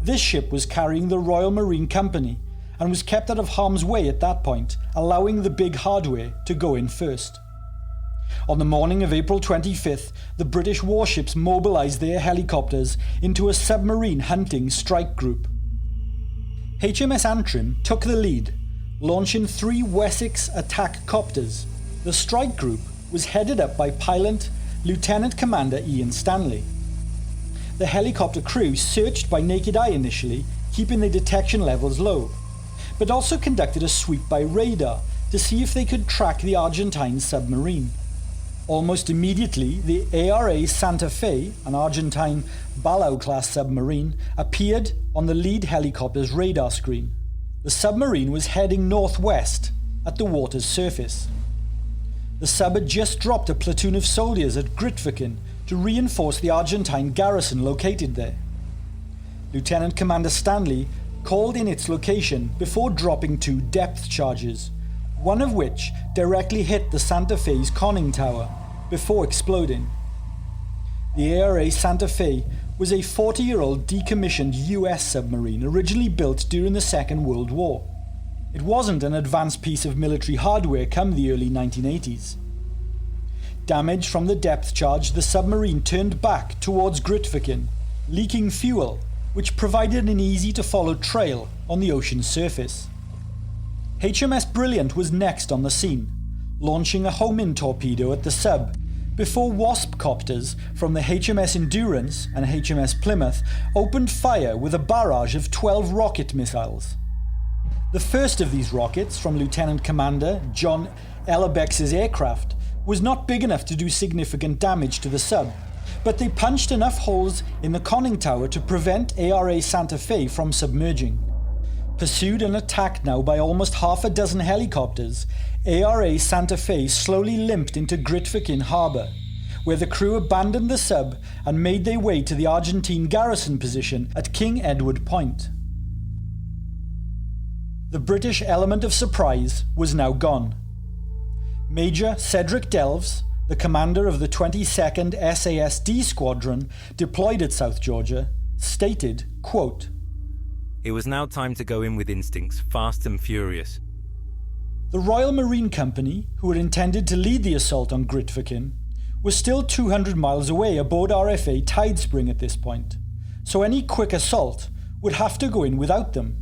This ship was carrying the Royal Marine Company and was kept out of harm's way at that point, allowing the big hardware to go in first. On the morning of April 25th, the British warships mobilised their helicopters into a submarine hunting strike group. HMS Antrim took the lead, launching 3 Wessex attack copters. The strike group was headed up by pilot Lieutenant Commander Ian Stanley. The helicopter crew searched by naked eye initially, keeping their detection levels low, but also conducted a sweep by radar to see if they could track the Argentine submarine. Almost immediately, the ARA Santa Fe, an Argentine Balao-class submarine, appeared on the lead helicopter's radar screen. The submarine was heading northwest at the water's surface. The sub had just dropped a platoon of soldiers at Grytviken to reinforce the Argentine garrison located there. Lieutenant Commander Stanley called in its location before dropping 2 depth charges, one of which directly hit the Santa Fe's conning tower before exploding. The ARA Santa Fe was a 40-year-old decommissioned US submarine originally built during the Second World War. It wasn't an advanced piece of military hardware come the early 1980s. Damaged from the depth charge, the submarine turned back towards Grytviken, leaking fuel, which provided an easy-to-follow trail on the ocean's surface. HMS Brilliant was next on the scene, launching a home-in torpedo at the sub, before Wasp copters from the HMS Endurance and HMS Plymouth opened fire with a barrage of 12 rocket missiles. The first of these rockets, from Lieutenant Commander John Ellerbex's aircraft, was not big enough to do significant damage to the sub, but they punched enough holes in the conning tower to prevent ARA Santa Fe from submerging. Pursued and attacked now by almost half a dozen helicopters, ARA Santa Fe slowly limped into Grytviken harbour, where the crew abandoned the sub and made their way to the Argentine garrison position at King Edward Point. The British element of surprise was now gone. Major Cedric Delves, the commander of the 22nd SASD Squadron deployed at South Georgia, stated, quote, "It was now time to go in with instincts, fast and furious." The Royal Marine Company, who had intended to lead the assault on Grytviken, was still 200 miles away aboard RFA Tidespring at this point, so any quick assault would have to go in without them.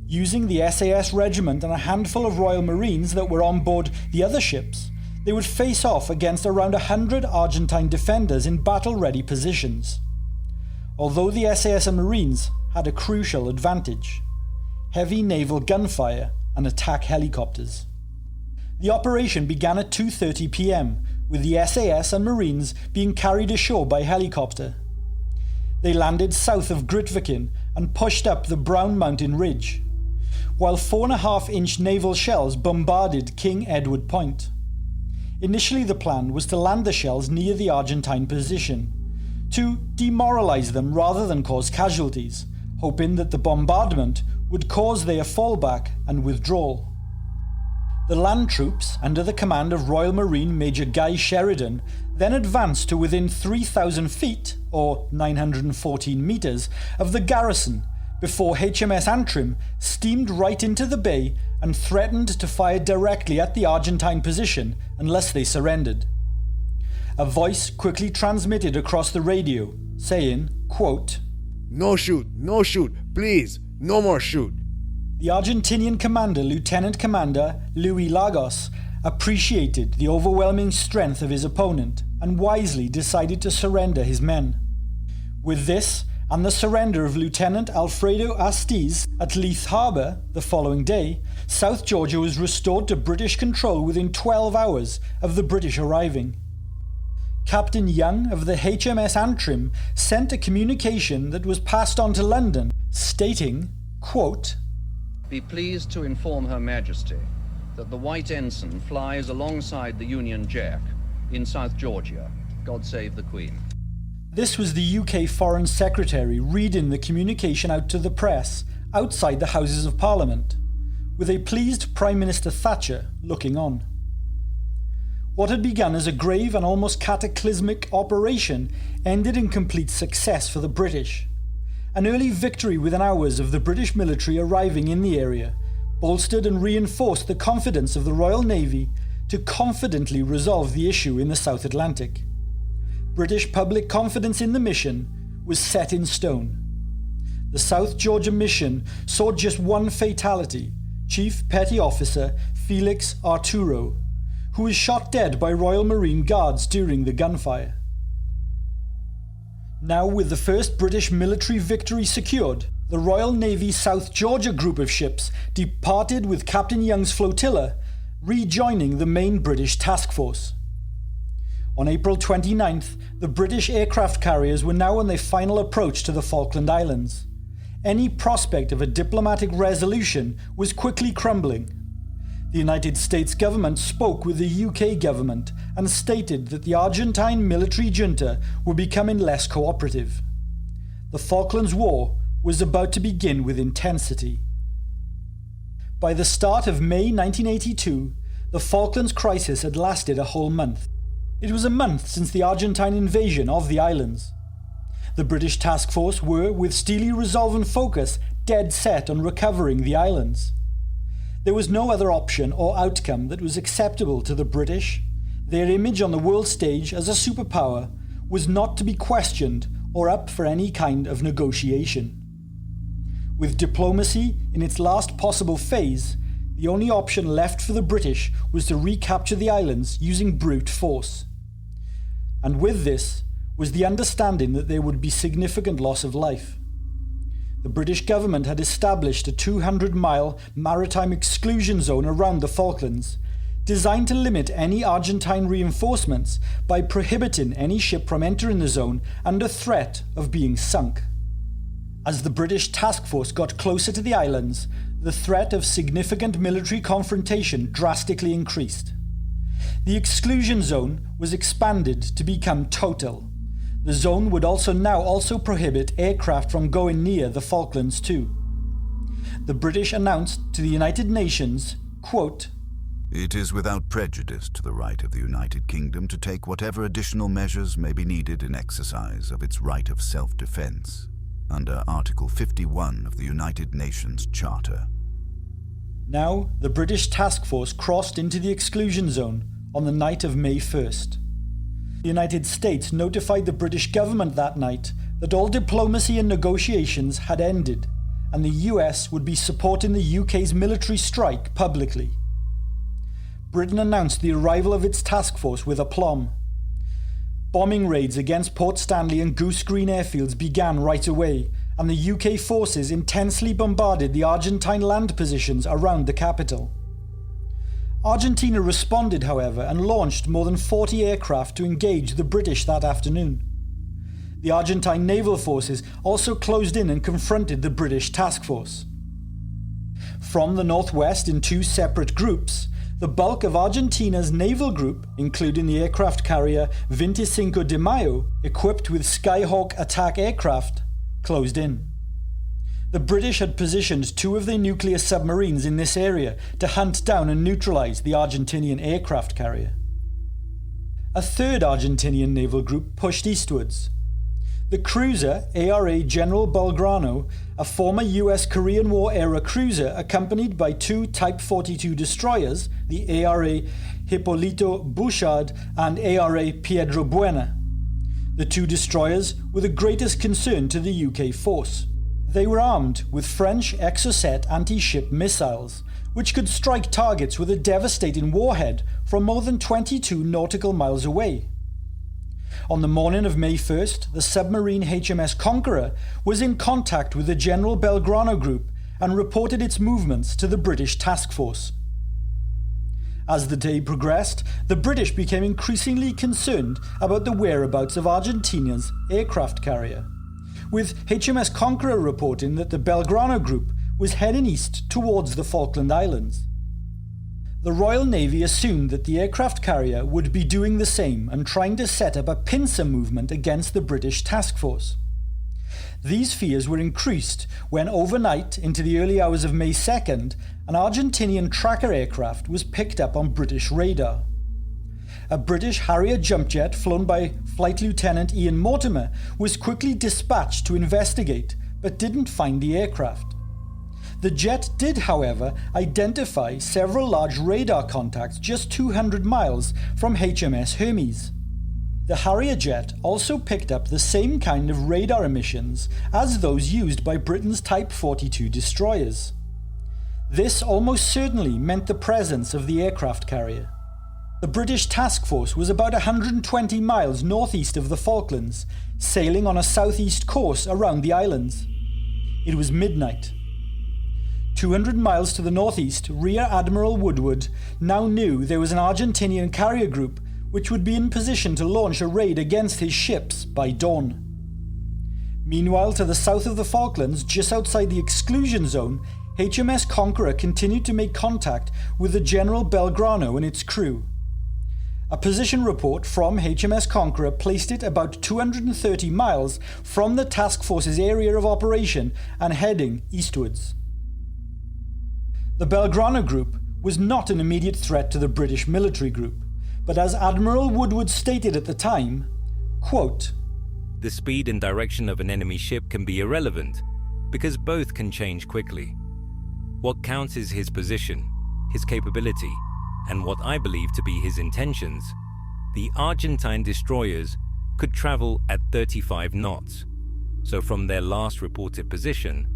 Using the SAS regiment and a handful of Royal Marines that were on board the other ships, they would face off against around 100 Argentine defenders in battle-ready positions. Although the SAS and Marines had a crucial advantage: heavy naval gunfire and attack helicopters. The operation began at 2:30 p.m, with the SAS and Marines being carried ashore by helicopter. They landed south of Grytviken and pushed up the Brown Mountain Ridge, while 4.5-inch naval shells bombarded King Edward Point. Initially, the plan was to land the shells near the Argentine position, to demoralize them rather than cause casualties, hoping that the bombardment would cause their fallback and withdrawal. The land troops, under the command of Royal Marine Major Guy Sheridan, then advanced to within 3,000 feet, or 914 meters, of the garrison, before HMS Antrim steamed right into the bay and threatened to fire directly at the Argentine position unless they surrendered. A voice quickly transmitted across the radio, saying, quote, No shoot, please, no more shoot." The Argentinian commander, Lieutenant Commander Luis Lagos, appreciated the overwhelming strength of his opponent and wisely decided to surrender his men. With this, and the surrender of Lieutenant Alfredo Astiz at Leith Harbour the following day, South Georgia was restored to British control within 12 hours of the British arriving. Captain Young of the HMS Antrim sent a communication that was passed on to London, stating, quote, "Be pleased to inform Her Majesty that the White Ensign flies alongside the Union Jack in South Georgia. God save the Queen." This was the UK Foreign Secretary reading the communication out to the press outside the Houses of Parliament, with a pleased Prime Minister Thatcher looking on. What had begun as a grave and almost cataclysmic operation ended in complete success for the British, an early victory within hours of the British military arriving in the area bolstered and reinforced the confidence of the Royal Navy to confidently resolve the issue in the South Atlantic. British public confidence in the mission was set in stone. The South Georgia mission saw just one fatality, Chief Petty Officer Felix Arturo, who was shot dead by Royal Marine Guards during the gunfire. Now, with the first British military victory secured, the Royal Navy South Georgia group of ships departed with Captain Young's flotilla, rejoining the main British task force. On April 29th, the British aircraft carriers were now on their final approach to the Falkland Islands. Any prospect of a diplomatic resolution was quickly crumbling. The United States government spoke with the UK government and stated that the Argentine military junta were becoming less cooperative. The Falklands War was about to begin with intensity. By the start of May 1982, the Falklands crisis had lasted a whole month. It was a month since the Argentine invasion of the islands. The British task force were, with steely resolve and focus, dead set on recovering the islands. There was no other option or outcome that was acceptable to the British. Their image on the world stage as a superpower was not to be questioned or up for any kind of negotiation. With diplomacy in its last possible phase, the only option left for the British was to recapture the islands using brute force. And with this was the understanding that there would be significant loss of life. The British government had established a 200-mile maritime exclusion zone around the Falklands, designed to limit any Argentine reinforcements by prohibiting any ship from entering the zone under threat of being sunk. As the British task force got closer to the islands, the threat of significant military confrontation drastically increased. The exclusion zone was expanded to become total. The zone would also prohibit aircraft from going near the Falklands too. The British announced to the United Nations, quote, "It is without prejudice to the right of the United Kingdom to take whatever additional measures may be needed in exercise of its right of self-defense under Article 51 of the United Nations Charter." Now, the British task force crossed into the exclusion zone on the night of May 1st. The United States notified the British government that night that all diplomacy and negotiations had ended, and the US would be supporting the UK's military strike publicly. Britain announced the arrival of its task force with aplomb. Bombing raids against Port Stanley and Goose Green airfields began right away, and the UK forces intensely bombarded the Argentine land positions around the capital. Argentina responded, however, and launched more than 40 aircraft to engage the British that afternoon. The Argentine naval forces also closed in and confronted the British task force. From the northwest in two separate groups, the bulk of Argentina's naval group, including the aircraft carrier 25 de Mayo, equipped with Skyhawk attack aircraft, closed in. The British had positioned two of their nuclear submarines in this area to hunt down and neutralize the Argentinian aircraft carrier. A third Argentinian naval group pushed eastwards. The cruiser ARA General Belgrano, a former US-Korean War-era cruiser accompanied by two Type 42 destroyers, the ARA Hipólito Bouchard and ARA Piedro Buena. The two destroyers were the greatest concern to the UK force. They were armed with French Exocet anti-ship missiles, which could strike targets with a devastating warhead from more than 22 nautical miles away. On the morning of May 1st, the submarine HMS Conqueror was in contact with the General Belgrano group and reported its movements to the British task force. As the day progressed, the British became increasingly concerned about the whereabouts of Argentina's aircraft carrier, with HMS Conqueror reporting that the Belgrano group was heading east towards the Falkland Islands. The Royal Navy assumed that the aircraft carrier would be doing the same and trying to set up a pincer movement against the British task force. These fears were increased when overnight into the early hours of May 2nd, an Argentinian tracker aircraft was picked up on British radar. A British Harrier jump jet flown by Flight Lieutenant Ian Mortimer was quickly dispatched to investigate, but didn't find the aircraft. The jet did, however, identify several large radar contacts just 200 miles from HMS Hermes. The Harrier jet also picked up the same kind of radar emissions as those used by Britain's Type 42 destroyers. This almost certainly meant the presence of the aircraft carrier. The British task force was about 120 miles northeast of the Falklands, sailing on a southeast course around the islands. It was midnight. 200 miles to the northeast, Rear Admiral Woodward now knew there was an Argentinian carrier group which would be in position to launch a raid against his ships by dawn. Meanwhile, to the south of the Falklands, just outside the exclusion zone, HMS Conqueror continued to make contact with the General Belgrano and its crew. A position report from HMS Conqueror placed it about 230 miles from the task force's area of operation and heading eastwards. The Belgrano group was not an immediate threat to the British military group, but as Admiral Woodward stated at the time, quote, "The speed and direction of an enemy ship can be irrelevant, because both can change quickly. What counts is his position, his capability, and what I believe to be his intentions. The Argentine destroyers could travel at 35 knots, so from their last reported position,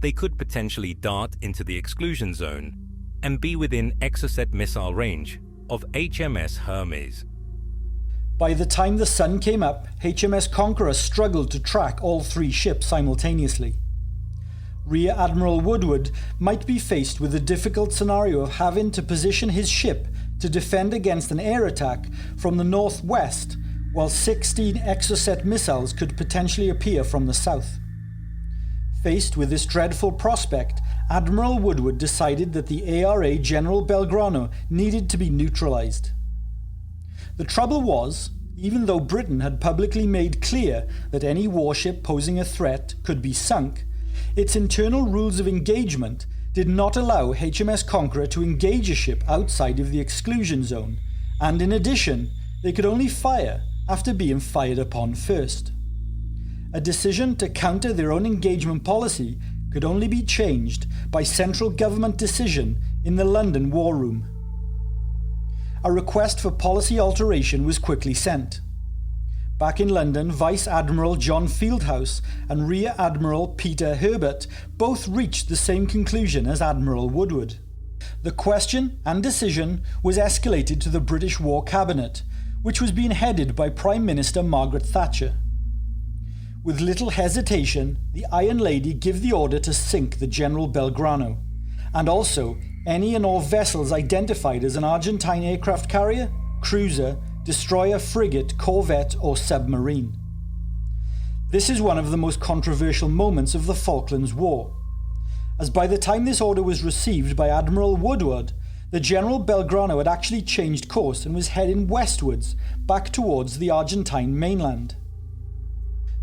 they could potentially dart into the exclusion zone and be within Exocet missile range of HMS Hermes." By the time the sun came up, HMS Conqueror struggled to track all three ships simultaneously. Rear Admiral Woodward might be faced with the difficult scenario of having to position his ship to defend against an air attack from the northwest, while 16 Exocet missiles could potentially appear from the south. Faced with this dreadful prospect, Admiral Woodward decided that the ARA General Belgrano needed to be neutralized. The trouble was, even though Britain had publicly made clear that any warship posing a threat could be sunk, its internal rules of engagement did not allow HMS Conqueror to engage a ship outside of the exclusion zone, and in addition, they could only fire after being fired upon first. A decision to counter their own engagement policy could only be changed by central government decision in the London War Room. A request for policy alteration was quickly sent. Back in London, Vice Admiral John Fieldhouse and Rear Admiral Peter Herbert both reached the same conclusion as Admiral Woodward. The question and decision was escalated to the British War Cabinet, which was being headed by Prime Minister Margaret Thatcher. With little hesitation, the Iron Lady gave the order to sink the General Belgrano, and also any and all vessels identified as an Argentine aircraft carrier, cruiser, destroyer, frigate, corvette, or submarine. This is one of the most controversial moments of the Falklands War, as by the time this order was received by Admiral Woodward, the General Belgrano had actually changed course and was heading westwards, back towards the Argentine mainland.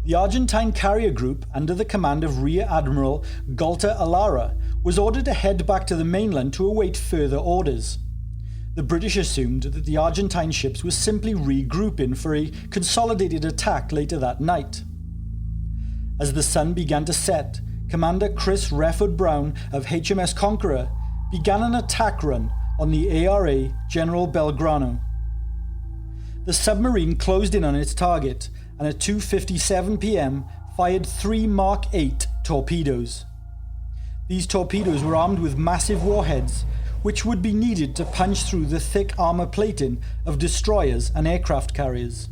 The Argentine carrier group, under the command of Rear Admiral Galta Alara, was ordered to head back to the mainland to await further orders. The British assumed that the Argentine ships were simply regrouping for a consolidated attack later that night. As the sun began to set, Commander Chris Refford Brown of HMS Conqueror began an attack run on the ARA General Belgrano. The submarine closed in on its target and at 2:57 p.m. fired 3 Mark 8 torpedoes. These torpedoes were armed with massive warheads, which would be needed to punch through the thick armour plating of destroyers and aircraft carriers.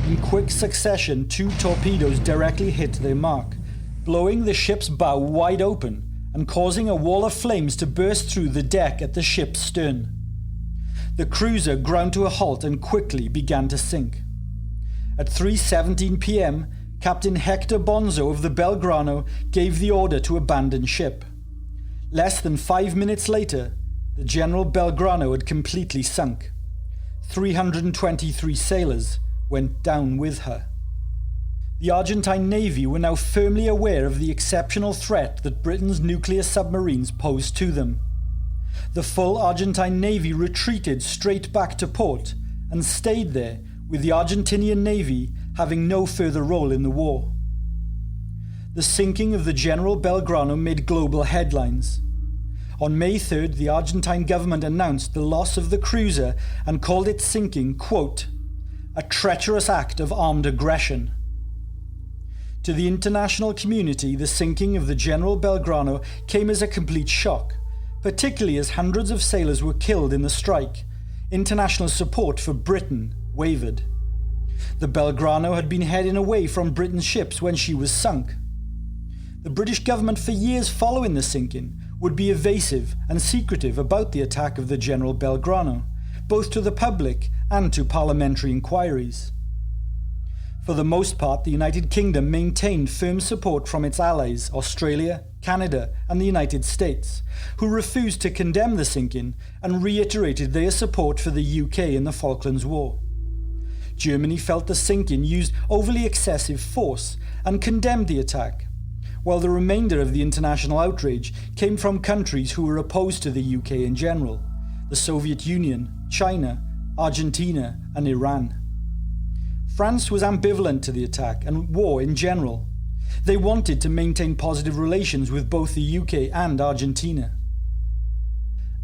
In quick succession, 2 torpedoes directly hit their mark, blowing the ship's bow wide open and causing a wall of flames to burst through the deck at the ship's stern. The cruiser ground to a halt and quickly began to sink. At 3:17 p.m, Captain Hector Bonzo of the Belgrano gave the order to abandon ship. Less than 5 minutes later, the General Belgrano had completely sunk. 323 sailors went down with her. The Argentine Navy were now firmly aware of the exceptional threat that Britain's nuclear submarines posed to them. The full Argentine Navy retreated straight back to port and stayed there, with the Argentinian Navy having no further role in the war. the sinking of the General Belgrano made global headlines. On May 3rd, the Argentine government announced the loss of the cruiser and called its sinking, quote, a treacherous act of armed aggression. To the international community, the sinking of the General Belgrano came as a complete shock, particularly as hundreds of sailors were killed in the strike. International support for Britain wavered. The Belgrano had been heading away from Britain's ships when she was sunk. The British government for years following the sinking would be evasive and secretive about the attack of the General Belgrano, both to the public and to parliamentary inquiries. For the most part, the United Kingdom maintained firm support from its allies, Australia, Canada and the United States, who refused to condemn the sinking and reiterated their support for the UK in the Falklands War. Germany felt the sinking used overly excessive force and condemned the attack, while the remainder of the international outrage came from countries who were opposed to the UK in general: the Soviet Union, China, Argentina and Iran. France was ambivalent to the attack and war in general. They wanted to maintain positive relations with both the UK and Argentina.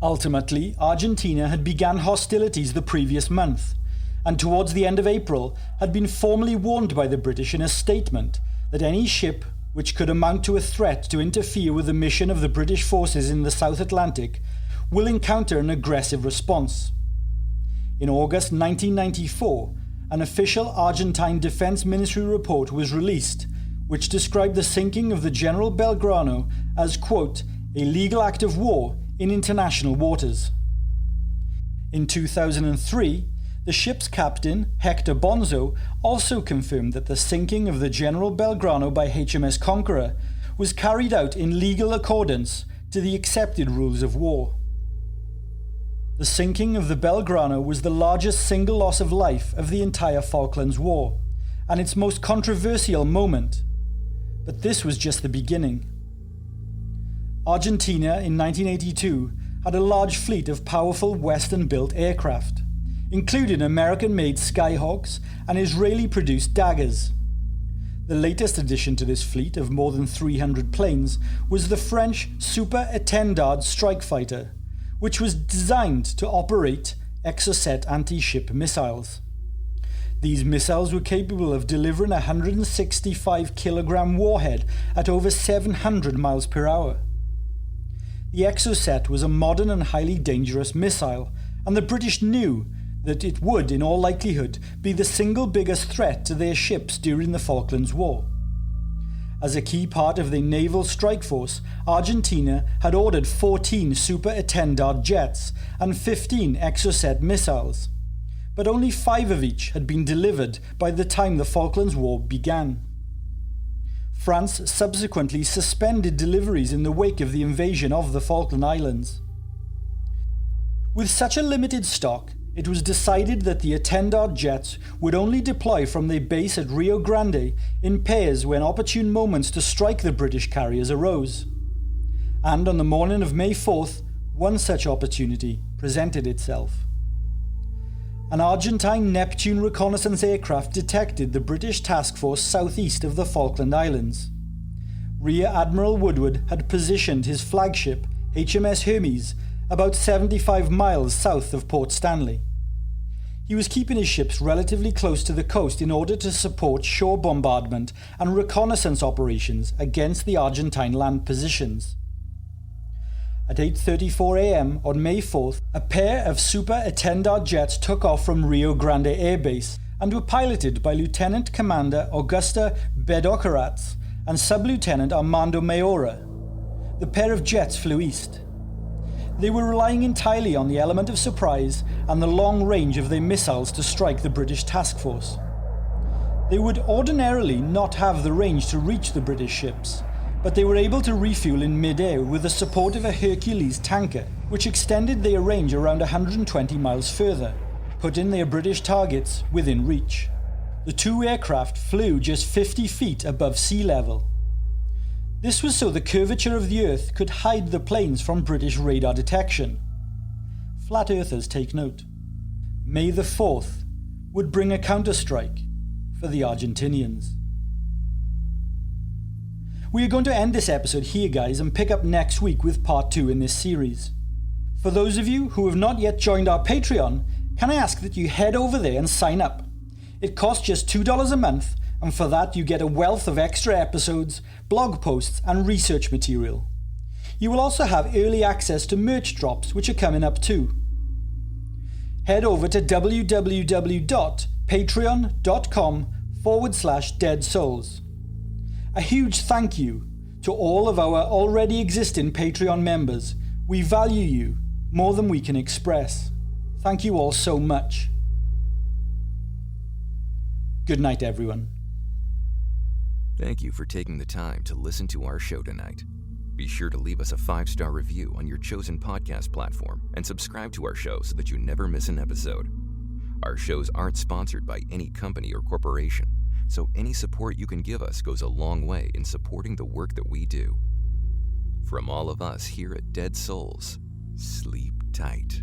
Ultimately, Argentina had begun hostilities the previous month, and towards the end of April had been formally warned by the British in a statement that any ship which could amount to a threat to interfere with the mission of the British forces in the South Atlantic will encounter an aggressive response. In August 1994, an official Argentine Defense Ministry report was released, which described the sinking of the General Belgrano as, quote, a legal act of war in international waters. In 2003, the ship's captain, Hector Bonzo, also confirmed that the sinking of the General Belgrano by HMS Conqueror was carried out in legal accordance to the accepted rules of war. The sinking of the Belgrano was the largest single loss of life of the entire Falklands War, and its most controversial moment. But this was just the beginning. Argentina in 1982 had a large fleet of powerful Western-built aircraft, including American-made Skyhawks and Israeli-produced Daggers. The latest addition to this fleet of more than 300 planes was the French Super Étendard strike fighter, which was designed to operate Exocet anti-ship missiles. These missiles were capable of delivering a 165-kilogram warhead at over 700 miles per hour. The Exocet was a modern and highly dangerous missile, and the British knew that it would, in all likelihood, be the single biggest threat to their ships during the Falklands War. As a key part of their naval strike force, Argentina had ordered 14 Super Étendard jets and 15 Exocet missiles, but only 5 of each had been delivered by the time the Falklands War began. France subsequently suspended deliveries in the wake of the invasion of the Falkland Islands. With such a limited stock, it was decided that the Étendard jets would only deploy from their base at Rio Grande in pairs when opportune moments to strike the British carriers arose. And on the morning of May 4th, one such opportunity presented itself. An Argentine Neptune reconnaissance aircraft detected the British task force southeast of the Falkland Islands. Rear Admiral Woodward had positioned his flagship, HMS Hermes, about 75 miles south of Port Stanley. He was keeping his ships relatively close to the coast in order to support shore bombardment and reconnaissance operations against the Argentine land positions. At 8:34 a.m. on May 4th, a pair of Super Étendard jets took off from Rio Grande Air Base and were piloted by Lieutenant Commander Augusta Bedocarats and Sub-Lieutenant Armando Mayora. The pair of jets flew east. They were relying entirely on the element of surprise and the long range of their missiles to strike the British task force. They would ordinarily not have the range to reach the British ships, but they were able to refuel in mid-air with the support of a Hercules tanker, which extended their range around 120 miles further, putting their British targets within reach. The two aircraft flew just 50 feet above sea level. This was so the curvature of the Earth could hide the planes from British radar detection. Flat Earthers take note. May the 4th would bring a counterstrike for the Argentinians. We are going to end this episode here, guys, and pick up next week with part 2 in this series. For those of you who have not yet joined our Patreon, can I ask that you head over there and sign up? It costs just $2 a month, and for that you get a wealth of extra episodes, blog posts and research material. You will also have early access to merch drops, which are coming up too. Head over to www.patreon.com/deadsouls. A huge thank you to all of our already existing Patreon members. We value you more than we can express. Thank you all so much. Good night, everyone. Thank you for taking the time to listen to our show tonight. Be sure to leave us a 5-star review on your chosen podcast platform and subscribe to our show so that you never miss an episode. Our shows aren't sponsored by any company or corporation, so any support you can give us goes a long way in supporting the work that we do. From all of us here at Dead Souls, sleep tight.